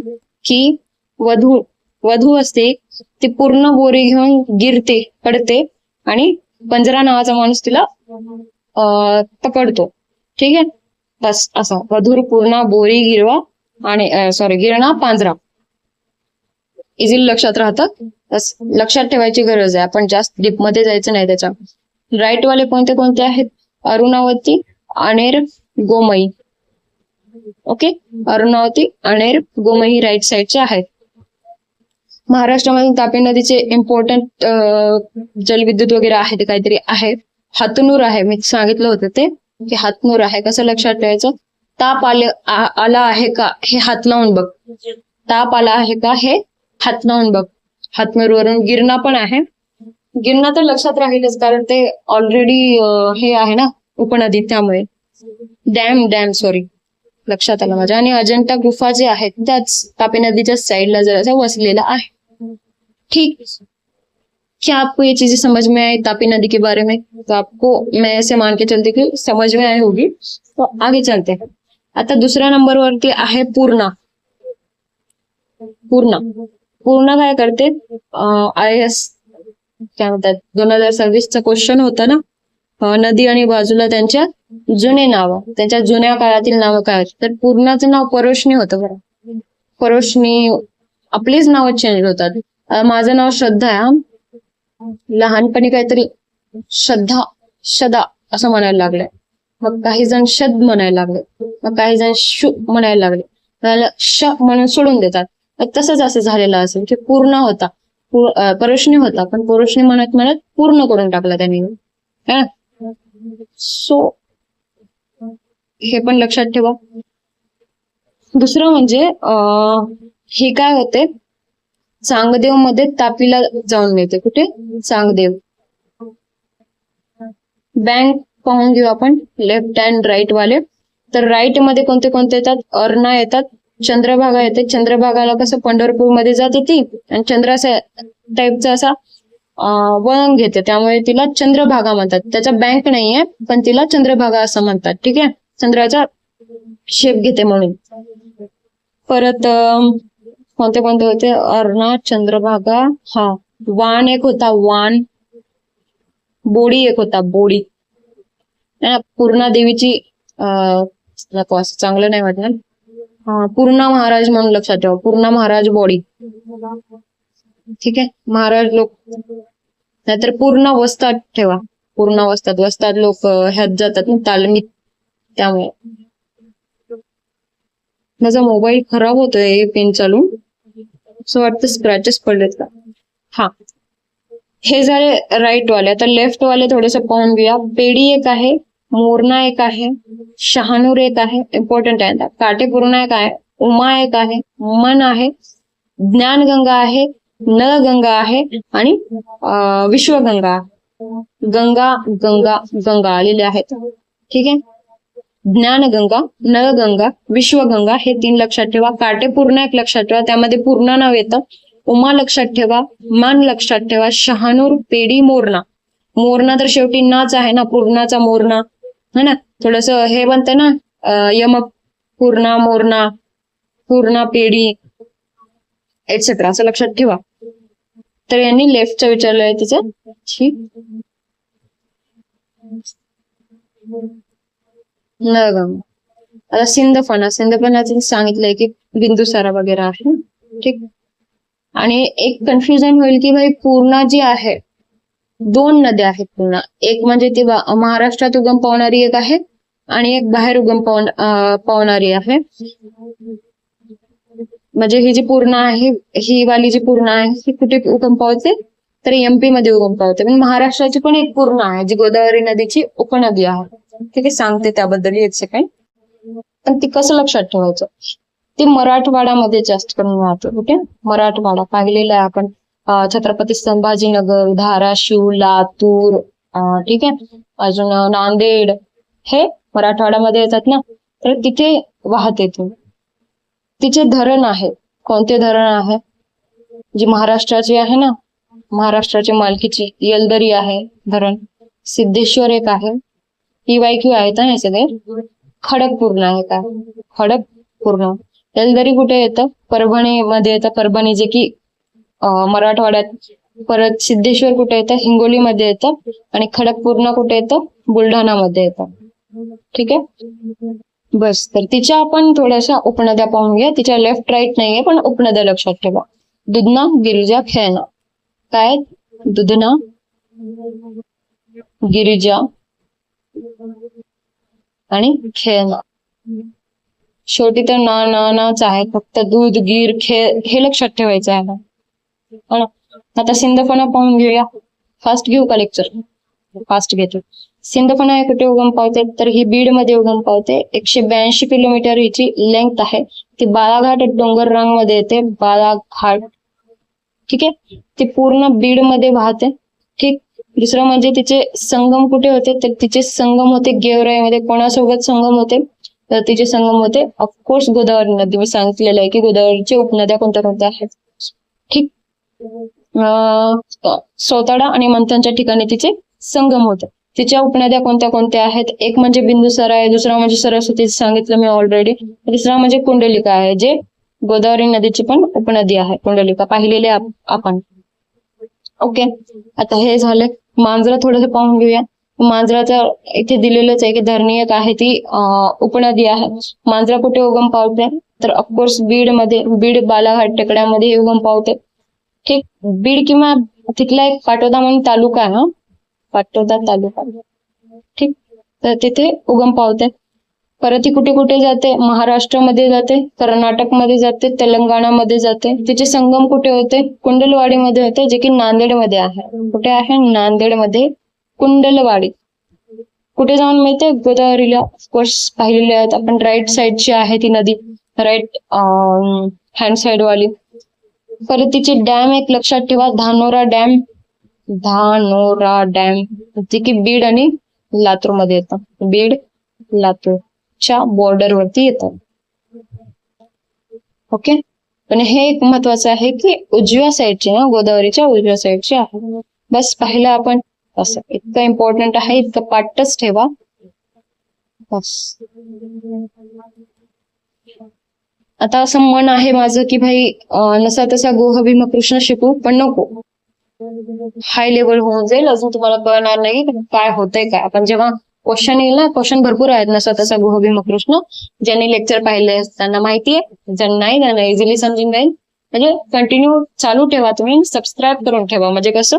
की वधू असते ती पूर्ण बोरी घेऊन गिरते, पडते, आणि पंजरा नावाचा माणूस तिला पकडतो. ठीक आहे, बस असं वधूर, पूर्णा, बोरी, गिरवा आणि गिरणा, पांजरा. इझिली लक्षात राहतं. बस लक्षात ठेवायची गरज आहे, आपण जास्त डीप मध्ये जायचं नाही त्याच्या. राईट वाले कोणते कोणते आहेत, अरुणावती, अनेर, गोमई. ओके, अरुणावती, अनेर, गोमई राईट साईडचे आहेत. महाराष्ट्रामध्ये तापी नदीचे इम्पॉर्टंट जलविद्युत वगैरे आहे ते काहीतरी आहे. हातनूर आहे, मी सांगितलं होतं ते की हातनूर आहे. कसं लक्षात ठेवायचं, ताप आला आहे का, हे हात लावून बघ. ताप आला आहे का, हे हात लावून बघ. हातनूर वरून. गिरणा पण आहे. गिरणा तर लक्षात राहीलच, कारण ते ऑलरेडी हे आहे ना उपनदी, त्यामुळे. डॅम सॉरी, लक्षात आलं माझ्या. आणि अजंठा गुफा जे आहेत त्याच तापी नदीच्या साइडला जरा वसलेला आहे. ठीक, क्या आपको ये चीजें समझ में आई तापी नदी के बारे में? तो आपको मैं ऐसे मान के चलती कि समझ में आई होगी. तो आगे चलते हैं. आता दुसऱ्या नंबरवरती आहे पूर्णा. पूर्णा काय करते, IAS काय म्हणतात 2026चा क्वेश्चन होता ना, नदी आणि बाजूला त्यांच्या जुने नाव, त्यांच्या जुन्या काळातील नावं काय होती, तर पूर्णाचं नाव परोशनी होतं. बरं, परोशनी. आपलीच नावं चेंज होतात. माझं नाव श्रद्धा आहे. लहानपणी काहीतरी श्रद्धा असं म्हणायला लागलंय, मग काही जण शद म्हणायला लागले, मग काही जण शु म्हणायला लागले, त्याला श म्हणून सोडून देतात. तसंच असं झालेलं असेल की पूर्ण होता, परोशनी होता, पण परोशनी म्हणत म्हणत पूर्ण करून टाकला त्यांनी. सो हे पण लक्षात ठेवा. दुसरं म्हणजे हे काय होते, चांगदेव मध्ये तापीला जाऊन मिळते. कुठे, चांगदेव. बँक पाहून घेऊ आपण, लेफ्ट अँड राईट वाले. तर राईट मध्ये कोणते कोणते येतात, अर्णा येतात, चंद्रभागा येते. चंद्रभागाला कसं पंढरपूर मध्ये जाते ती, आणि चंद्राचा टाईपचा असा वळण घेते, त्यामुळे तिला चंद्रभागा म्हणतात. त्याचा बँक नाहीये पण तिला चंद्रभागा असं म्हणतात. ठीक आहे, चंद्राचा शेप घेते म्हणून. परत कोणते कोणते होते? अर्णा, चंद्रभागा, हा वाण एक होता, वाण. बोडी एक होता, बोडी. पूर्णा देवीची नको असं चांगलं नाही वाटणार. पूर्णा महाराज म्हणून लक्षात ठेवा, पूर्णा महाराज बॉडी. ठीक आहे, महाराज लोक, नाहीतर पूर्ण वस्तात ठेवा, पूर्ण वस्तात लोक ह्यात जातात ना तालमीत, त्यामुळे. माझा मोबाईल खराब होतोय पेन चालून, असं वाटतं स्क्रॅचेस पडलेत का. हा, हे झाले राईट वाले. आता लेफ्ट वाले थोडेसे पाहून घेऊया. पेडी एक आहे, मोरणा एक आहे, शहानूर एक आहे, इम्पॉर्टंट आहे. काटेपूर्णा एक आहे, उमा एक आहे, मन आहे, ज्ञानगंगा आहे, नळगंगा आहे आणि विश्वगंगा. गंगा गंगा गंगा आलेले आहेत. ठीक आहे, ज्ञानगंगा, नळगंगा, विश्वगंगा हे 3 लक्षात ठेवा. काटेपूर्णा एक लक्षात ठेवा, त्यामध्ये पूर्ण नाव येतं. उमा लक्षात ठेवा, मन लक्षात ठेवा, शहानूर, पेडी, मोरणा. मोरणा तर शेवटी नाच आहे ना, पूर्णाचा मोरणा है ना. थोडस हे बनतं ना, यम पूर्णा, मोरणा, पूर्णा, पेडी एक्सेट्रा, असं लक्षात ठेवा. तर यांनी लेफ्टचं विचारलंय तिचं. ठीक, नळगंगा. आता सिंधफणा सांगितलंय की बिंदुसारा वगैरे आहे. ठीक, आणि एक कन्फ्युजन होईल की भाई पूर्णा जी आहे, 2 नद्या आहेत पूर्णा. एक म्हणजे ती महाराष्ट्रात उगम पावणारी एक आहे आणि एक बाहेर उगम पावणारी आहे. म्हणजे ही जी पूर्णा आहे, ही वाली जी पूर्णा आहे, ही कुठे उगम पावते? तर एमपी मध्ये उगम पावते. पण महाराष्ट्राची पण एक पूर्णा आहे जी गोदावरी नदीची उपनदी आहे. ठीक आहे, सांगते त्याबद्दल एक सेकंड. पण ती कसं लक्षात ठेवायचं? ती मराठवाड्यामध्ये जास्त करून वाहते. ओके, मराठवाडा पाहिलेला आहे आपण. छत्रपती संभाजीनगर, धाराशिव, लातूर, ठीक आहे, अजून नांदेड, हे मराठवाड्यामध्ये येतात ना. तर तिथे वाहते ती. तिचे धरण आहे. कोणते धरण आहे? जी महाराष्ट्राची आहे ना, महाराष्ट्राची मालकीची येलदरी आहे धरण. सिद्धेश्वर एक आहे. PYQ आहेत ना हे सगळे. खडकपूर्ण आहे का? खडकपूर्ण. येलदरी कुठे येतं? परभणी मध्ये येतं. परभणी जे की मराठवाड्यात. परत सिद्धेश्वर कुठे येतं? हिंगोलीमध्ये येतं. आणि खडकपूर्ण कुठे येतं? बुलढाणामध्ये येतं. ठीक आहे, बस. तर तिच्या आपण थोड्याशा उपनद्या पाहून घ्या. तिच्या लेफ्ट राईट नाहीये पण उपनद्या लक्षात ठेवा. दुधना, गिरिजा, खेळणा. काय? दुधना, गिरिजा आणि खेळणा. शेवटी तर नाच आहे. फक्त दूध, गिर, खेळ हे लक्षात ठेवायचं आहे. आता सिंधफणा पाहून घेऊया. फास्ट घेऊ का लेक्चर? फास्ट घेतो. सिंधफणा हे कुठे उगम पावते? तर ही बीड मध्ये उगम पावते. 182 किलोमीटर हिची लेंथ आहे. ती बाळाघाट डोंगर रांग मध्ये येते. बाळाघाट. ठीक आहे, ती पूर्ण बीड मध्ये वाहते. ठीक, दुसरं म्हणजे तिचे संगम कुठे होते? तर तिचे संगम होते गेवराईमध्ये. कोणासोबत संगम होते? तर तिचे संगम होते ऑफकोर्स गोदावरी नदी. मी सांगितलेलं आहे की गोदावरीच्या उपनद्या कोणत्या कोणत्या आहेत. ठीक, सोताडा आणि मंथनच्या ठिकाणी तिचे संगम होते. तिच्या उपनद्या कोणत्या कोणत्या आहेत? एक म्हणजे बिंदुसारा आहे, दुसरा म्हणजे सरस्वती सांगितलं मी ऑलरेडी, तिसरा म्हणजे कुंडलिका आहे, जे गोदावरी नदीची पण उपनदी आहे. कुंडलिका पाहिलेले आपण. ओके, आता हे झालं. मांजरा थोडंसं पाहून घेऊया. मांजराचं इथे दिलेलंच आहे की धरणी एक आहे, ती उपनदी आहे. मांजरा कुठे उगम पावते? तर ऑफकोर्स बीड मध्ये. बीड बालाघाट टेकड्यामध्ये उगम पावते. ठीक, बीड किंवा तिथला एक पाटोदा म्हणून तालुका आहे. पाटोदा तालुका. ठीक, तर तिथे उगम पावते. परत ती कुठे कुठे जाते? महाराष्ट्रामध्ये जाते, कर्नाटकमध्ये जाते, तेलंगणामध्ये जाते. तिचे संगम कुठे होते? कुंडलवाडीमध्ये होते, जे की नांदेडमध्ये आहे. कुठे आहे? नांदेडमध्ये कुंडलवाडी. कुठे जाऊन मिळते? गोदावरीला. ऑफकोर्स पाहिलेले आहेत आपण. राईट साईडची आहे ती नदी, राईट हँड साइड वाली. परत तिचे डॅम एक लक्षात ठेवा, धानोरा डॅम. धानोरा डॅम, जे की बीड आणि लातूर मध्ये येतं. बीड लातूरच्या बॉर्डर वरती येतं. ओके, पण हे एक महत्वाचं आहे की उजव्या साईडची ना, गोदावरीच्या उजव्या साईडची आहे. बस पाहिलं आपण, असं इतकं इम्पॉर्टंट आहे, इतकं पाठच ठेवा बस. आता असं मन आहे माझं की भाई नसा तसा गोह भीम कृष्ण शिकू, पण नको, हाय लेवल होऊन जाईल, अजून तुम्हाला कळणार नाही काय होतंय काय. आपण जेव्हा क्वेश्चन येईल ना, क्वेश्चन भरपूर आहेत नसा तसा गोह भीम कृष्ण, ज्यांनी लेक्चर पाहिले त्यांना माहितीये, ज्यांना नाही त्यांना इझिली समजून जाईल. म्हणजे कंटिन्यू चालू ठेवा, तुम्ही सबस्क्राईब करून ठेवा, म्हणजे कसं,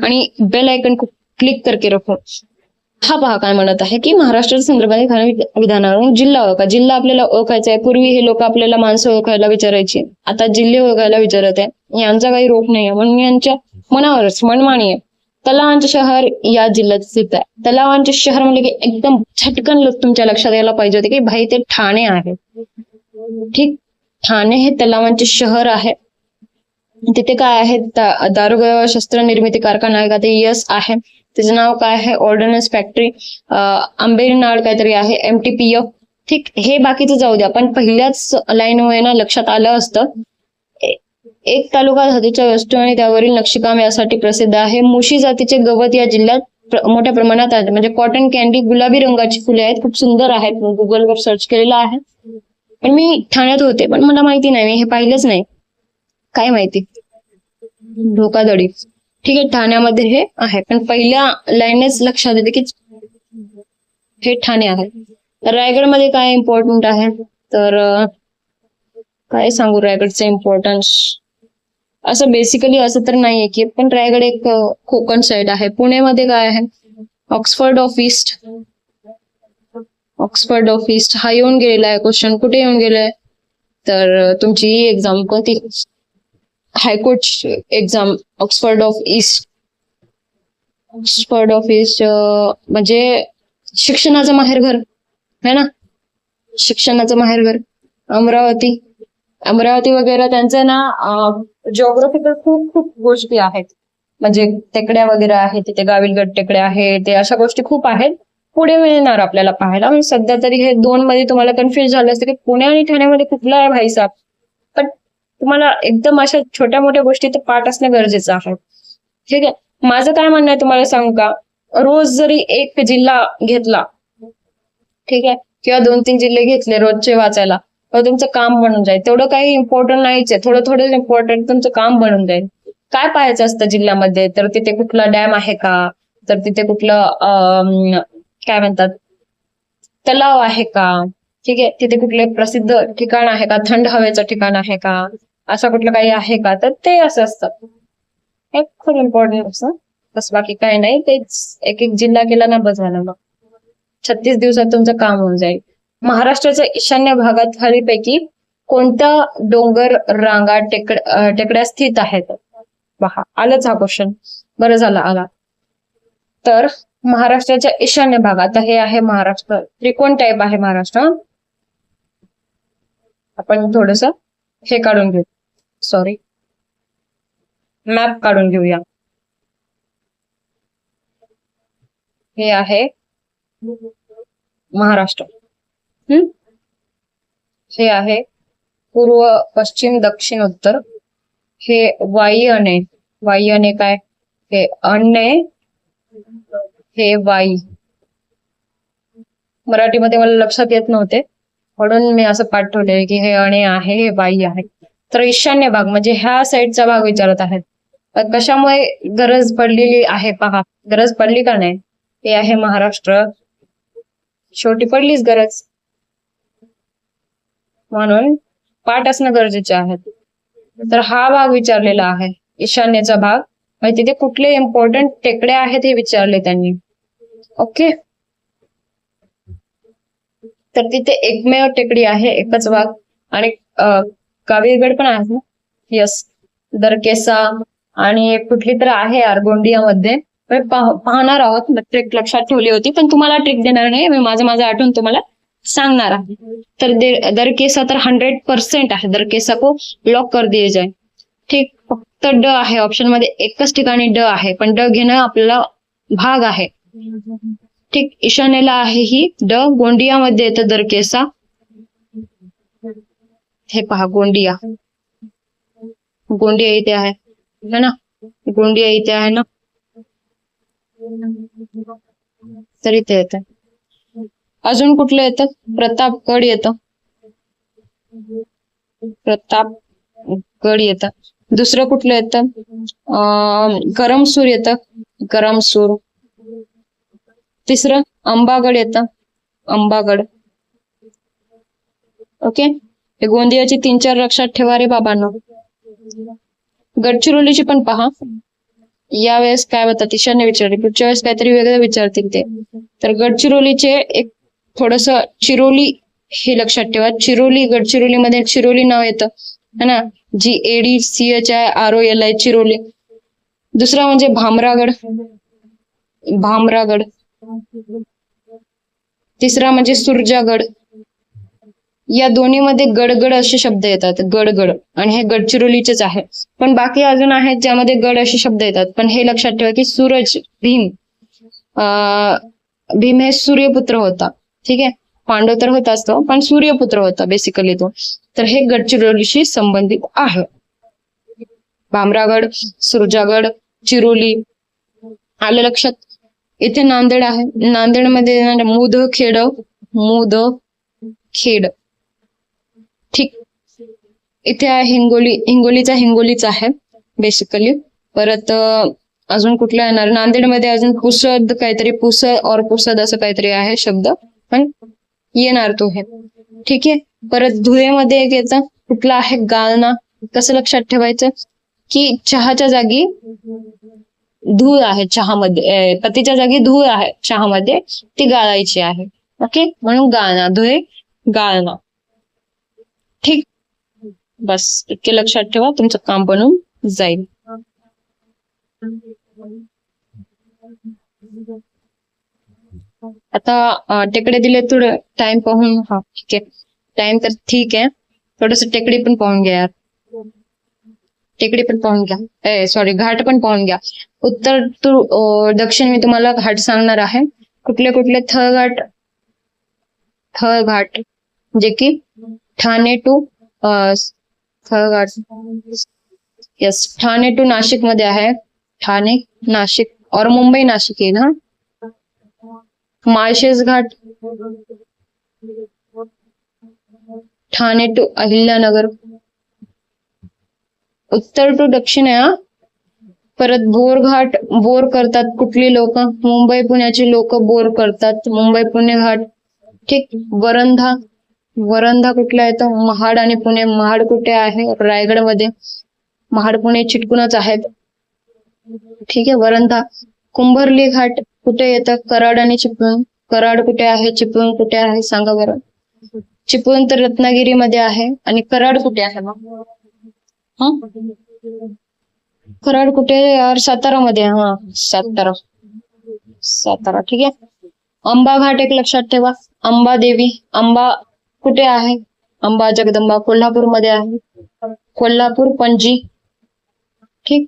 आणि बेल आयकन को क्लिक करके रखो. हा पहा काय म्हणत आहे की महाराष्ट्राच्या संदर्भाने विधानावरून जिल्हा ओळखा. जिल्हा आपल्याला ओळखायचा आहे. पूर्वी हे लोक आपल्याला माणसं ओळखायला विचारायची, आता जिल्हे ओळखायला विचारत आहे. यांचा काही रोग नाही आहे, म्हणून यांच्या मनावरच मनमानी आहे. तलावांचे शहर या जिल्ह्यात स्थित आहे. तलावांचे शहर म्हणजे की एकदम झटकन तुमच्या लक्षात यायला पाहिजे होते की भाई ते ठाणे आहे. ठीक, ठाणे हे तलावांचे शहर आहे. तिथे काय आहे, दारुगोळा शस्त्र निर्मिती कारखाना आहे का, ते यस आहे. त्याचं नाव काय आहे, ऑर्डनन्स फॅक्टरी आंबेरनाड काहीतरी आहे, MTPF. ठीक, हे बाकीचं जाऊ द्या, पण पहिल्याच लाईनमुळे ना लक्षात आलं असतं. एक तालुका धातूच्या वस्तू आणि त्यावरील नक्षीकाम यासाठी प्रसिद्ध आहे. मुशी जातीचे गवत या जिल्ह्यात मोठ्या प्रमाणात आहे. म्हणजे कॉटन कॅन्डी, गुलाबी रंगाची फुले आहेत, खूप सुंदर आहेत. गुगलवर सर्च केलेलं आहे. पण मी ठाण्यात होते, पण मला माहिती नाही, मी हे पाहिलंच नाही, काय माहिती, धोकाधडी. ठीक आहे, ठाण्यामध्ये हे आहे, पण पहिल्या लाईनच लक्षात येते की हे ठाणे आहे. रायगडमध्ये काय इम्पॉर्टंट आहे, तर काय सांगू रायगडचं इम्पॉर्टन्स, असं बेसिकली असं तर नाहीये की, पण रायगड एक कोकण साईड आहे. पुण्यामध्ये काय आहे, Oxford of east. Oxford of east हा येऊन गेलेला आहे क्वेश्चन. कुठे येऊन गेलाय, तर तुमची ही एक्झाम कोणती, high court exam, Oxford of east. Oxford of east म्हणजे शिक्षणाचं माहेरघर है ना, शिक्षणाचं माहेरघर. अमरावती, अमरावती वगैरे त्यांचं ना जिओग्राफिकल खूप खूप गोष्टी आहेत, म्हणजे टेकड्या वगैरे आहेत तिथे, गाविलगड टेकड्या आहेत, ते अशा गोष्टी खूप आहेत. पुढे मिळणार आपल्याला पाहायला. म्हणजे सध्या तरी हे दोन मध्ये तुम्हाला कन्फ्युज झालं असतं की पुणे आणि ठाण्यामध्ये कुठला आहे भाईसाब, पण तुम्हाला एकदम अशा छोट्या मोठ्या गोष्टी तर पाठ असणं गरजेचं आहे. ठीक आहे, माझं काय म्हणणं आहे तुम्हाला सांगू का, रोज जरी एक जिल्हा घेतला, ठीक आहे, किंवा 2-3 जिल्हे घेतले रोजचे वाचायला, तर तुमचं काम बनून जाईल. तेवढं काही इम्पॉर्टंट नाहीच आहे, थोडं थोडं इम्पॉर्टंट, तुमचं काम बनून जाईल. काय पाहायचं असतं जिल्ह्यामध्ये, तर तिथे कुठला डॅम आहे का, तर तिथे कुठलं काय म्हणतात तलाव आहे का, ठीक आहे, तिथे कुठले प्रसिद्ध ठिकाण आहे का, थंड हवेचं ठिकाण आहे का, असं कुठलं काही आहे का, तर ते असं असतं. एक खूप इम्पॉर्टंट असतं, बस बाकी काही नाही. तेच एक एक जिल्हा केला ना बस झालं, मग 36 दिवसात तुमचं काम होऊन जाईल. महाराष्ट्राच्या ईशान्य भागात खालीपैकी कोणत्या डोंगर रांगा टेकड्या स्थित आहेत, पहा आलंच हा क्वेश्चन, बरं झालं आला. तर महाराष्ट्राच्या ईशान्य भागात हे आहे महाराष्ट्र, त्रिकोण टाईप आहे महाराष्ट्र. आपण थोडस हे काढून घेऊ, सॉरी मॅप काढून घेऊया. हे आहे महाराष्ट्र. हे आहे पूर्व, पश्चिम, दक्षिण, उत्तर. हे वायव्य, वायव्य काय, हे अन्य, हे वाई. मराठीमध्ये मला लक्षात येत नव्हते, म्हणून मी असं पाठवले की हे अणे आहे, हे वाई आहे. तर ईशान्य भाग म्हणजे ह्या साईडचा भाग विचारत आहेत. कशामुळे गरज पडलेली आहे, पहा गरज पडली का नाही, हे आहे महाराष्ट्र, शेवटी पडलीच गरज, म्हणून पाठ असणं गरजेचे आहे. तर हा भाग विचारलेला आहे, ईशान्येचा भाग, म्हणजे तिथे कुठले इम्पॉर्टंट टेकड्या आहेत हे विचारले त्यांनी. ओके, तर तिथे एकमेव टेकडी आहे, एकच भाग, आणि गाविलगड पण आहे, यस, दरकेसा, आणि कुठली तर आहे आरगोंडियामध्ये, पाहणार आहोत. ट्रिक लक्षात ठेवली होती, पण तुम्हाला ट्रिक देणार नाही, मी माझं आठवून तुम्हाला सांगणार आहे. तर दरकेसा तर 100% आहे, दरकेसा को लॉक कर दिए जाए. ठीक, फक्त ड आहे ऑप्शन मध्ये, एकच ठिकाणी ड आहे, पण ड घेणं आपल्याला भाग आहे. ठीक, ईशान्येला आहे ही ड, गोंडियामध्ये येतं दरकेसा. हे पहा गोंडिया, गोंडिया इथे आहे ना, गोंडिया इथे आहे ना, तर इथे येतं. अजून कुठलं येतं? प्रतापगड येतं. प्रतापगड येतं. दुसरं कुठलं येतं? करमसूर येतं. करमसूर. तिसरं अंबागड येतं. अंबागड. ओके, हे गोंदियाची 3-4 लक्षात ठेवा रे बाबांनो. गडचिरोलीची पण पहा. यावेळेस काय होतं ईशान्य विचारले, पुढच्या वेळेस काहीतरी वेगळं विचारतील ते. तर गडचिरोलीचे एक थोडस चिरोली हे लक्षात ठेवा. चिरोली, गडचिरोलीमध्ये चिरोली नाव येतं है ना, GADCHIROLI चिरोली. दुसरा म्हणजे भामरागड. भामरागड. तिसरा म्हणजे सुरजागड. या दोन्हीमध्ये गडगड असे शब्द येतात. गडगड. आणि हे गडचिरोलीचेच आहे. पण बाकी अजून आहेत ज्यामध्ये गड असे शब्द येतात. पण हे लक्षात ठेवा की सूरज, भीम, भीम हे सूर्यपुत्र होता. ठीक आहे, पांडव तर होताच तो, पण सूर्यपुत्र होता बेसिकली तो. तर हे गडचिरोलीशी संबंधित आहे. भामरागड, सुरजागड, चिरोली. आलं लक्षात? इथे नांदेड आहे. नांदेडमध्ये मुदखेड. मुदखेड. ठीक. इथे आहे हिंगोली. हिंगोलीचा हिंगोलीच आहे बेसिकली. परत अजून कुठला येणार? नांदेडमध्ये अजून पुसद काहीतरी, पुसद और पुसद असं काहीतरी आहे शब्द, पण येणार तो हे. ठीक आहे. परत धुळेमध्ये एक येतं. कुठला आहे? गाळणा. कसं लक्षात ठेवायचं की चहाच्या जागी धूळ आहे चहामध्ये, पतीच्या जागी धूळ आहे चहामध्ये, ती गाळायची आहे. ओके, म्हणून गाळणा. धुळे, गाळणा. ठीक. बस इतके लक्षात ठेवा, तुमचं काम बनून जाईल. आता टेकडे दिले थोडं टाइम पाहून. हा ठीक आहे, टाइम तर ठीक आहे. थोडस टेकडी पण पाहून घ्या यार. टेकडी पण पाहून घ्या. सॉरी, घाट पण पाहून घ्या. उत्तर टू दक्षिण मी तुम्हाला घाट सांगणार आहे. कुठले कुठले? थळघाट. थळघाट जे की Thane to Thalghat. Yes, Thane to Nashik मध्ये आहे. ठाणे, नाशिक और मुंबई नाशिक येईल. हा, माळशेज घाट. ठाणे टू अहिल्यानगर. उत्तर टू दक्षिण आहे. परत बोरघाट. बोर करतात कुठली लोक? मुंबई पुण्याची लोक बोर करतात. मुंबई पुणे घाट. ठीक. वरंधा. वरंधा कुठला येतं? महाड आणि पुणे. महाड कुठे आहे? रायगडमध्ये. महाड पुणे चिटकूनच आहेत. ठीक आहे, वरंधा. कुंभर्ली घाट कुठे येतं? कराड आणि चिपळूण. कराड कुठे आहे? चिपळूण कुठे आहे? सांगा बरं. चिपळूण तर रत्नागिरीमध्ये आहे. आणि कराड कुठे आहे मग? हा, कराड कुठे यार? सातारामध्ये. हा, सातारा. सातारा. ठीक आहे. अंबा घाट एक लक्षात ठेवा. अंबा देवी. अंबा कुठे आहे? अंबा जगदंबा कोल्हापूरमध्ये आहे. कोल्हापूर, पणजी. ठीक.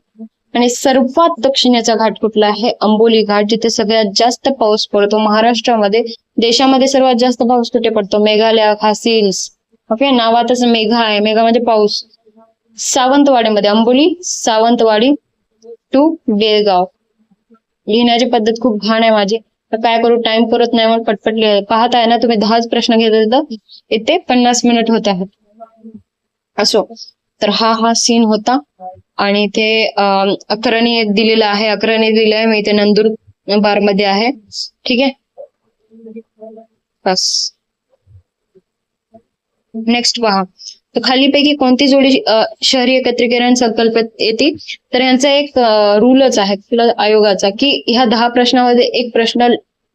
आणि सर्वात दक्षिणेचा घाट कुठला आहे? अंबोली घाट, जिथे सगळ्यात जास्त पाऊस पडतो महाराष्ट्रामध्ये. देशामध्ये सर्वात जास्त पाऊस कुठे पडतो? मेघालय, खासी हिल्स. ओके, नावातच मेघा आहे. मेघा म्हणजे पाऊस. सावंतवाडीमध्ये. अंबोली, सावंतवाडी टू बेळगाव. लिहिण्याची पद्धत खूप घाण आहे माझी, तर काय करू, टाइम पुरत नाही म्हणून पटपट लिहायला. पाहत आहे ना तुम्ही, 10च प्रश्न घेतले तर इथे 50 मिनिट होत आहेत. असो, तर हा सीन होता. आणि ते अक्राणी एक दिलेला आहे. अक्राणी दिलं आहे मी इथे नंदुरबार मध्ये आहे. ठीक आहे, बस. नेक्स्ट पहा. तर खालीपैकी कोणती जोडी शहरी एकत्रीकरण संकल्पित येते? तर यांचा एक रूलच आहे आयोगाचा की ह्या 10 प्रश्नामध्ये एक प्रश्न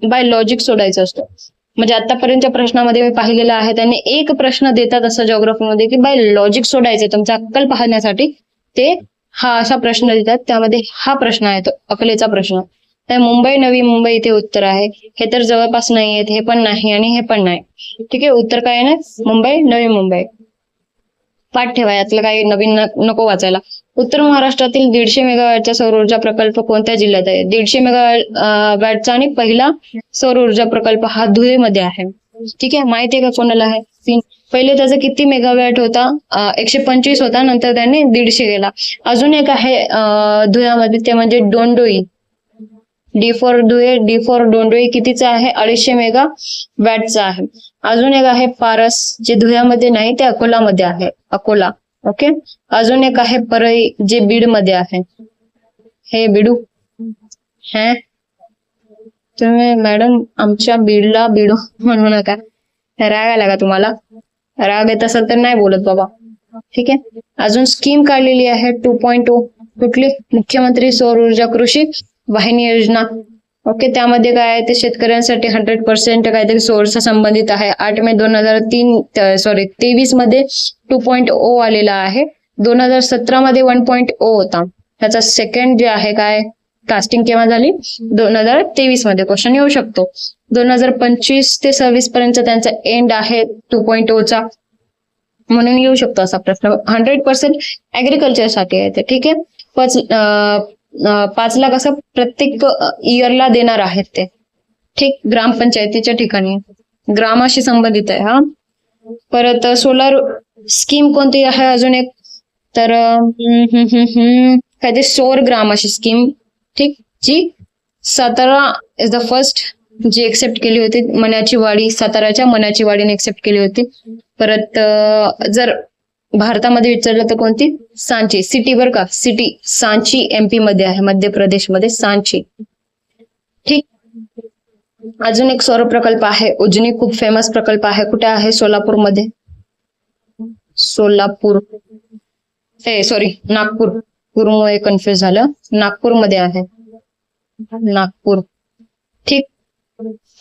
बाय लॉजिक सोडायचा असतो. म्हणजे आतापर्यंतच्या प्रश्नामध्ये मी पाहिलेलं आहे, त्यांनी एक प्रश्न देतात असं जिओग्राफीमध्ये की बाय लॉजिक सोडायचे तुमचा अक्कल पाहण्यासाठी. ते हा असा प्रश्न देतात, त्यामध्ये हा प्रश्न आहे तो अकलेचा प्रश्न. तर मुंबई, नवी मुंबई इथे उत्तर आहे. हे तर जवळपास नाही आहेत, हे पण नाही आणि हे पण नाही. ठीक आहे, उत्तर काय आहे? मुंबई, नवी मुंबई. पाठ ठेवा, यातलं काही नवीन नको वाचायला. उत्तर महाराष्ट्रातील 150 मेगावॅटचा सौर ऊर्जा प्रकल्प कोणत्या जिल्ह्यात आहे? 150 मेगावॅटचा आणि पहिला सौर ऊर्जा प्रकल्प हा धुळेमध्ये आहे. ठीक आहे, माहिती आहे का कोणाला आहे? पहिले त्याचा किती मेगावॅट होता? 125 होता, नंतर त्याने 150 गेला. अजून एक आहे धुळ्यामध्ये, ते म्हणजे Dondoi. D for Dhule, D for Dondoi कितीचा आहे? 250 मेगा वॅटचा आहे. अजून एक आहे पारस, जे धुळ्यामध्ये नाही ते अकोलामध्ये आहे, अकोला. ओके. अजून एक आहे परळी, जे बीड मध्ये आहे. हे बिडू हे तुम्ही मॅडम आमच्या बीडला बिडू म्हणू नका. राग आला का तुम्हाला? राग येत असेल तर नाही बोलत बाबा. ठीक आहे. अजून स्कीम काढलेली आहे 2.0. कुठली? मुख्यमंत्री सौर ऊर्जा कृषी वाहिनी योजना. ओके. त्यामध्ये काय आहे ते शेतकऱ्यांसाठी 100% काहीतरी सोर्स संबंधित आहे. 8 मे 2023 मध्ये 2.0 आलेला आहे. 2017 मध्ये 1.0 होता. त्याचा सेकंड जे आहे काय कास्टिंग केव्हा झाली? 2023 मध्ये. क्वेश्चन येऊ शकतो. 2025 ते 26 पर्यंत त्यांचा एंड आहे 2.0 चा, म्हणून येऊ शकतो असा प्रश्न. 100% ऍग्रिकल्चर साठी आहे ते. ठीक आहे. 5 लाख असं प्रत्येक इयरला देणार आहेत ते. ठीक. ग्रामपंचायतीच्या ठिकाणी ग्रामाशी संबंधित आहे. हा. परत सोलार स्कीम कोणती आहे अजून एक? तर काय ते सौर ग्रामाची स्कीम. ठीक. जी सातारा इज द फर्स्ट जी एक्सेप्ट केली होती. मनाची वाडी, साताराच्या मनाची वाडीने एक्सेप्ट केली होती. परत जर भारतामध्ये विचारलं तर कोणती? सांची सिटी. बरं का, सिटी सांची MP मध्ये आहे, मध्य प्रदेशमध्ये सांची. ठीक. अजून एक सौर प्रकल्प आहे उजनी, खूप फेमस प्रकल्प आहे. कुठे आहे? सोलापूरमध्ये. सोलापूर सॉरी नागपूर, पूर्वमुळे कन्फ्युज झालं. नागपूरमध्ये आहे, नागपूर. ठीक.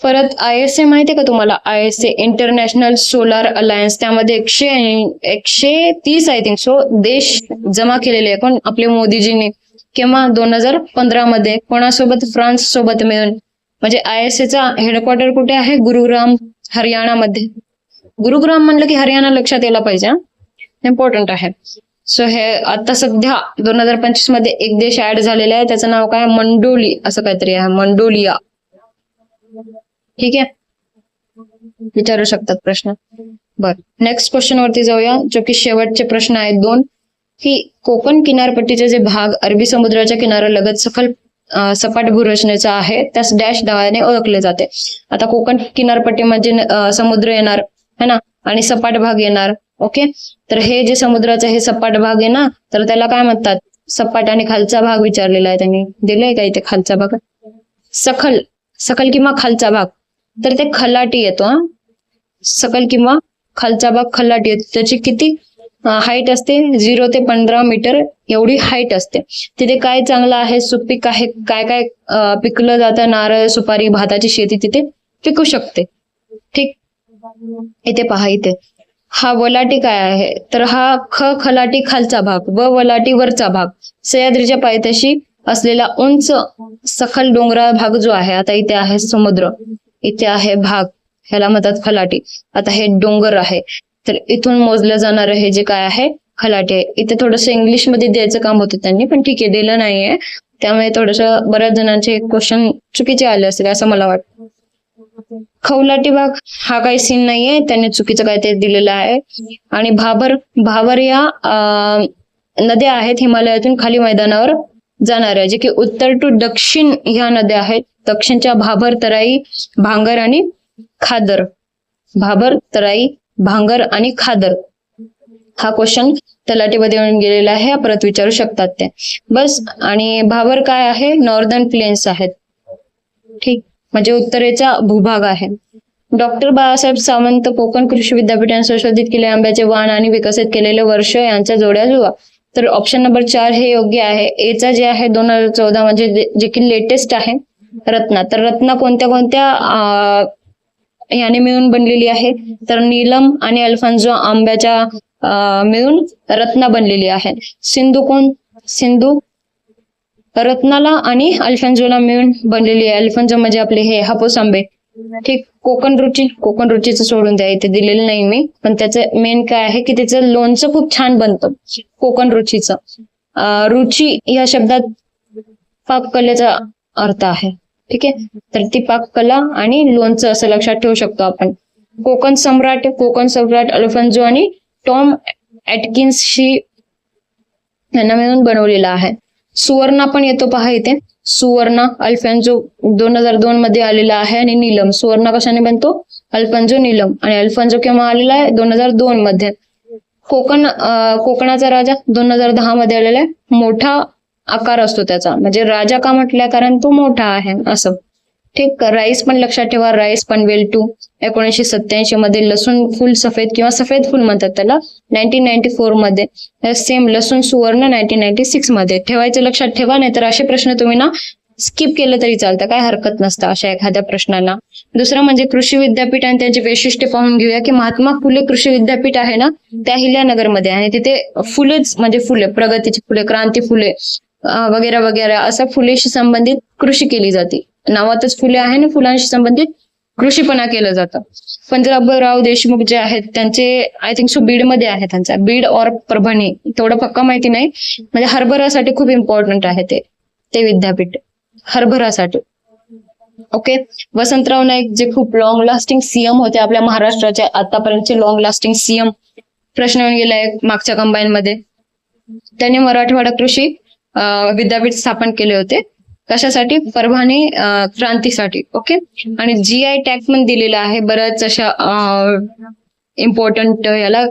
परत ISA माहितीये का तुम्हाला? ISA international solar alliance. त्यामध्ये 130 आय थिंक सो देश जमा केलेले आहे. कोण? आपले मोदीजींनी. किंवा 2015 मध्ये कोणासोबत? फ्रान्स सोबत मिळून. म्हणजे ISA चा हेडक्वार्टर कुठे आहे? गुरुग्राम, हरियाणामध्ये. गुरुग्राम म्हणलं की हरियाणा लक्षात यायला पाहिजे. इम्पॉर्टंट आहे. सो हे आता सध्या 2025 मध्ये एक देश ऍड झालेला आहे. त्याचं नाव काय? मंडोली असं काहीतरी आहे, मंडोलिया. ठीक आहे. विचारू शकतात प्रश्न. बर, नेक्स्ट क्वेश्चन वरती जाऊया, जो की शेवटचे प्रश्न आहेत 2. की कोकण किनारपट्टीचे जे भाग अरबी समुद्राच्या किनाऱ्यालगत सपाट भूरचनेचा आहे त्यास डॅश नावाने ओळखले जाते. आता कोकण किनारपट्टी म्हणजे समुद्र येणार है ना, आणि सपाट भाग येणार. ओके. तर हे जे समुद्राचं हे सपाट भाग आहे ना, तर त्याला काय म्हणतात? सपाट. आणि खालचा भाग विचारलेला आहे त्यांनी, दिलाय का इथे खालचा भाग? सखल. सखल किंवा खालचा भाग. तर ते खलाटी येतो. सकल किंवा खालचा भाग खलाटी येतो. त्याची किती हाईट असते? 0 ते 15 मीटर एवढी हाईट असते. तिथे काय चांगलं आहे? सुपीक आहे. काय काय पिकलं जातं? नारळ, सुपारी, भाताची शेती तिथे पिकू शकते. ठीक. इथे पहा, इथे हा वलाटी काय आहे? तर हा खलाटी खालचा भाग व वलाटी वरचा भाग. सह्याद्रीच्या पायथ्याशी असलेला उंच सखल डोंगराळ भाग जो आहे. आता इथे आहे समुद्र, इथे आहे भाग, ह्याला म्हणतात खलाटी. आता हे डोंगर आहे, तर इथून मोजलं जाणार हे जे काय आहे खलाटी आहे. इथे थोडस इंग्लिश मध्ये द्यायचं काम होतं त्यांनी, पण ठीक आहे, दिलं नाहीये. त्यामुळे थोडस बऱ्याच जणांचे क्वेश्चन चुकीचे आले असतील असं मला वाटतं. खवलाटी भाग हा काही सीन नाहीये, त्यांनी चुकीचं काय ते दिलेलं आहे. आणि भाबर या नद्या आहेत हिमालयातून खाली मैदानावर जाणाऱ्या, जे की उत्तर टू दक्षिण ह्या नद्या आहेत. दक्षिणच्या भाबर, तराई, भांगर आणि खादर. भाबर, तराई, भांगर आणि खादर. हा क्वेश्चन तलाठीमध्ये येऊन गेलेला आहे, परत विचारू शकतात ते. बस. आणि भाबर काय आहे? नॉर्दर्न प्लेन्स आहेत. ठीक. म्हणजे उत्तरेचा भूभाग आहे. डॉक्टर बाळासाहेब सावंत कोकण कृषी विद्यापीठाने संशोधित केले आंब्याचे वाण आणि विकसित केलेले वर्ष यांच्या जोड्या जुळवा. तर ऑप्शन नंबर 4 हे योग्य आहे. एचा जे आहे 2014 म्हणजे जे की लेटेस्ट आहे रत्ना. तर रत्ना कोणत्या कोणत्या याने मिळून बनलेली आहे? तर नीलम आणि अल्फान्सो आंब्याच्या मिळून रत्ना बनलेली आहे. सिंधू कोण? सिंधू रत्नाला आणि अल्फान्सोला मिळून बनलेली आहे. अल्फान्सो म्हणजे आपले हे हापूस आंबे. ठीक. कोकण रुचीचं सोडून द्या, इथे दिलेलं नाही मी, पण त्याचं मेन काय आहे की त्याचं लोणचं खूप छान बनतं कोकण रुचीचं. रुची या शब्दात पाककलेचा अर्थ आहे. ठीक आहे. तर ती पाककला आणि लोणचं असं लक्षात ठेवू शकतो आपण. कोकण सम्राट अल्फान्सो आणि टॉम ॲटकिन्सशी यांना मिळून बनवलेला आहे. सुवर्णा पण येतो पहा इथे, सुवर्णा अल्फान्जो 2002 मध्ये आलेला आहे. आणि नीलम, सुवर्णा कशाने बनतो, अल्फान्जो नीलम, आणि अल्फान्जो केव्हा आलेला आहे, 2002 मध्ये. कोकणाचा राजा 2010 मध्ये आलेला आहे. मोठा आकार असतो त्याचा, म्हणजे राजा का म्हटल्या, कारण तो मोठा आहे असं. ठीक. राईस पण लक्षात ठेवा, राईस पनवेल 2 1987 मध्ये. लसूण फुल सफेद किंवा सफेद फुल म्हणतात त्याला, 1994 मध्ये. सेम लसूण सुवर्ण 1996 मध्ये. ठेवायचं लक्षात ठेवा, नाहीतर असे प्रश्न तुम्ही ना स्किप केलं तरी चालतं, काय हरकत नसतं अशा एखाद्या प्रश्नाला. दुसरं म्हणजे कृषी विद्यापीठ आणि त्यांची वैशिष्ट्य पाहून घेऊया, की महात्मा फुले कृषी विद्यापीठ आहे ना, त्या अहिल्यानगरमध्ये आहे. तिथे फुलेच म्हणजे फुले, प्रगतीची फुले, क्रांती फुले वगैरे वगैरे असं फुलेशी संबंधित कृषी केली जाते. नावातच फुले आहे ना, फुलांशी संबंधित कृषीपणा केलं जातं. पंजाबराव देशमुख जे आहेत त्यांचे आय थिंक सो बीडमध्ये आहे त्यांचा, बीड और परभणी, तेवढं पक्का माहिती नाही. म्हणजे हरभरासाठी खूप इम्पॉर्टंट आहे ते विद्यापीठ, हरभरासाठी. ओके. वसंतराव नाईक जे खूप लॉंग लास्टिंग सीएम होते आपल्या महाराष्ट्राचे, आतापर्यंतचे लॉंग लास्टिंग सीएम. प्रश्न येऊन गेलाय मागच्या कंबाईन मध्ये. त्यांनी मराठवाडा कृषी विद्यापीठ स्थापन केले होते. कशासाठी, परभणी क्रांतीसाठी. ओके. आणि GI टॅग पण दिलेला आहे बऱ्याच अशा इम्पॉर्टंट याला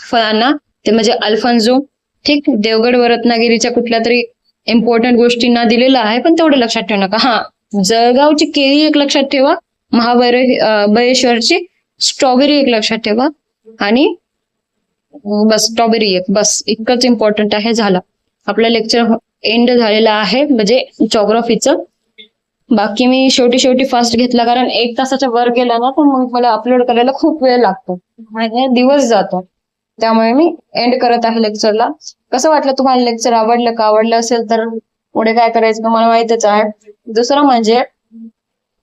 फळांना, ते म्हणजे अल्फान्जो. ठीक. देवगड व रत्नागिरीच्या कुठल्या तरी इम्पॉर्टंट गोष्टींना दिलेलं आहे, पण तेवढं लक्षात ठेवू नका. हा, जळगावची केळी एक लक्षात ठेवा, महाबळेश्वरची स्ट्रॉबेरी एक लक्षात ठेवा, आणि बस स्ट्रॉबेरी एक, बस इतकंच इम्पॉर्टंट आहे. झालं आपलं लेक्चर एंड झालेला आहे, म्हणजे जॉग्राफीचं. बाकी मी शेवटी फास्ट घेतला, कारण 1 तासाच्या वर गेला ना तर मग मला अपलोड करायला खूप वेळ लागतो, म्हणजे दिवस जातो. त्यामुळे मी एंड करत आहे लेक्चरला. कसं वाटलं तुम्हाला लेक्चर, आवडलं का? आवडलं असेल तर पुढे काय करायचं तुम्हाला माहितच आहे. दुसरं म्हणजे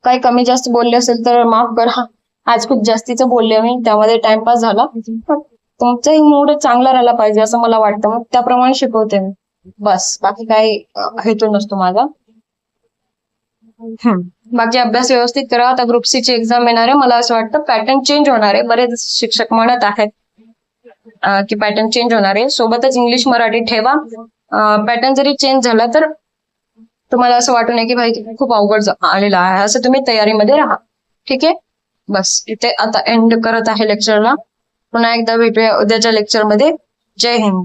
काही कमी जास्त बोलले असेल तर माफ करा, आज खूप जास्तीचं बोलले मी, त्यामध्ये टाइमपास झाला. तुमचाही मूड चांगला राहिला पाहिजे असं मला वाटतं, मग त्याप्रमाणे शिकवते मी. बस, बाकी काही हेतू नसतो माझा. बाकी अभ्यास व्यवस्थित करा. आता ग्रुप सी ची एक्झाम येणार आहे. मला असं वाटतं पॅटर्न चेंज होणार आहे. बरेच शिक्षक म्हणत आहेत की पॅटर्न चेंज होणार आहे. सोबतच इंग्लिश मराठी ठेवा. पॅटर्न जरी चेंज झाला तर तुम्हाला असं वाटू नये की भाई खूप अवघड आलेला आहे, असं तुम्ही तयारीमध्ये राहा. ठीक आहे. बस इथे आता एंड करत आहे लेक्चरला. पुन्हा एकदा भेटूया उद्याच्या लेक्चरमध्ये. जय हिंद.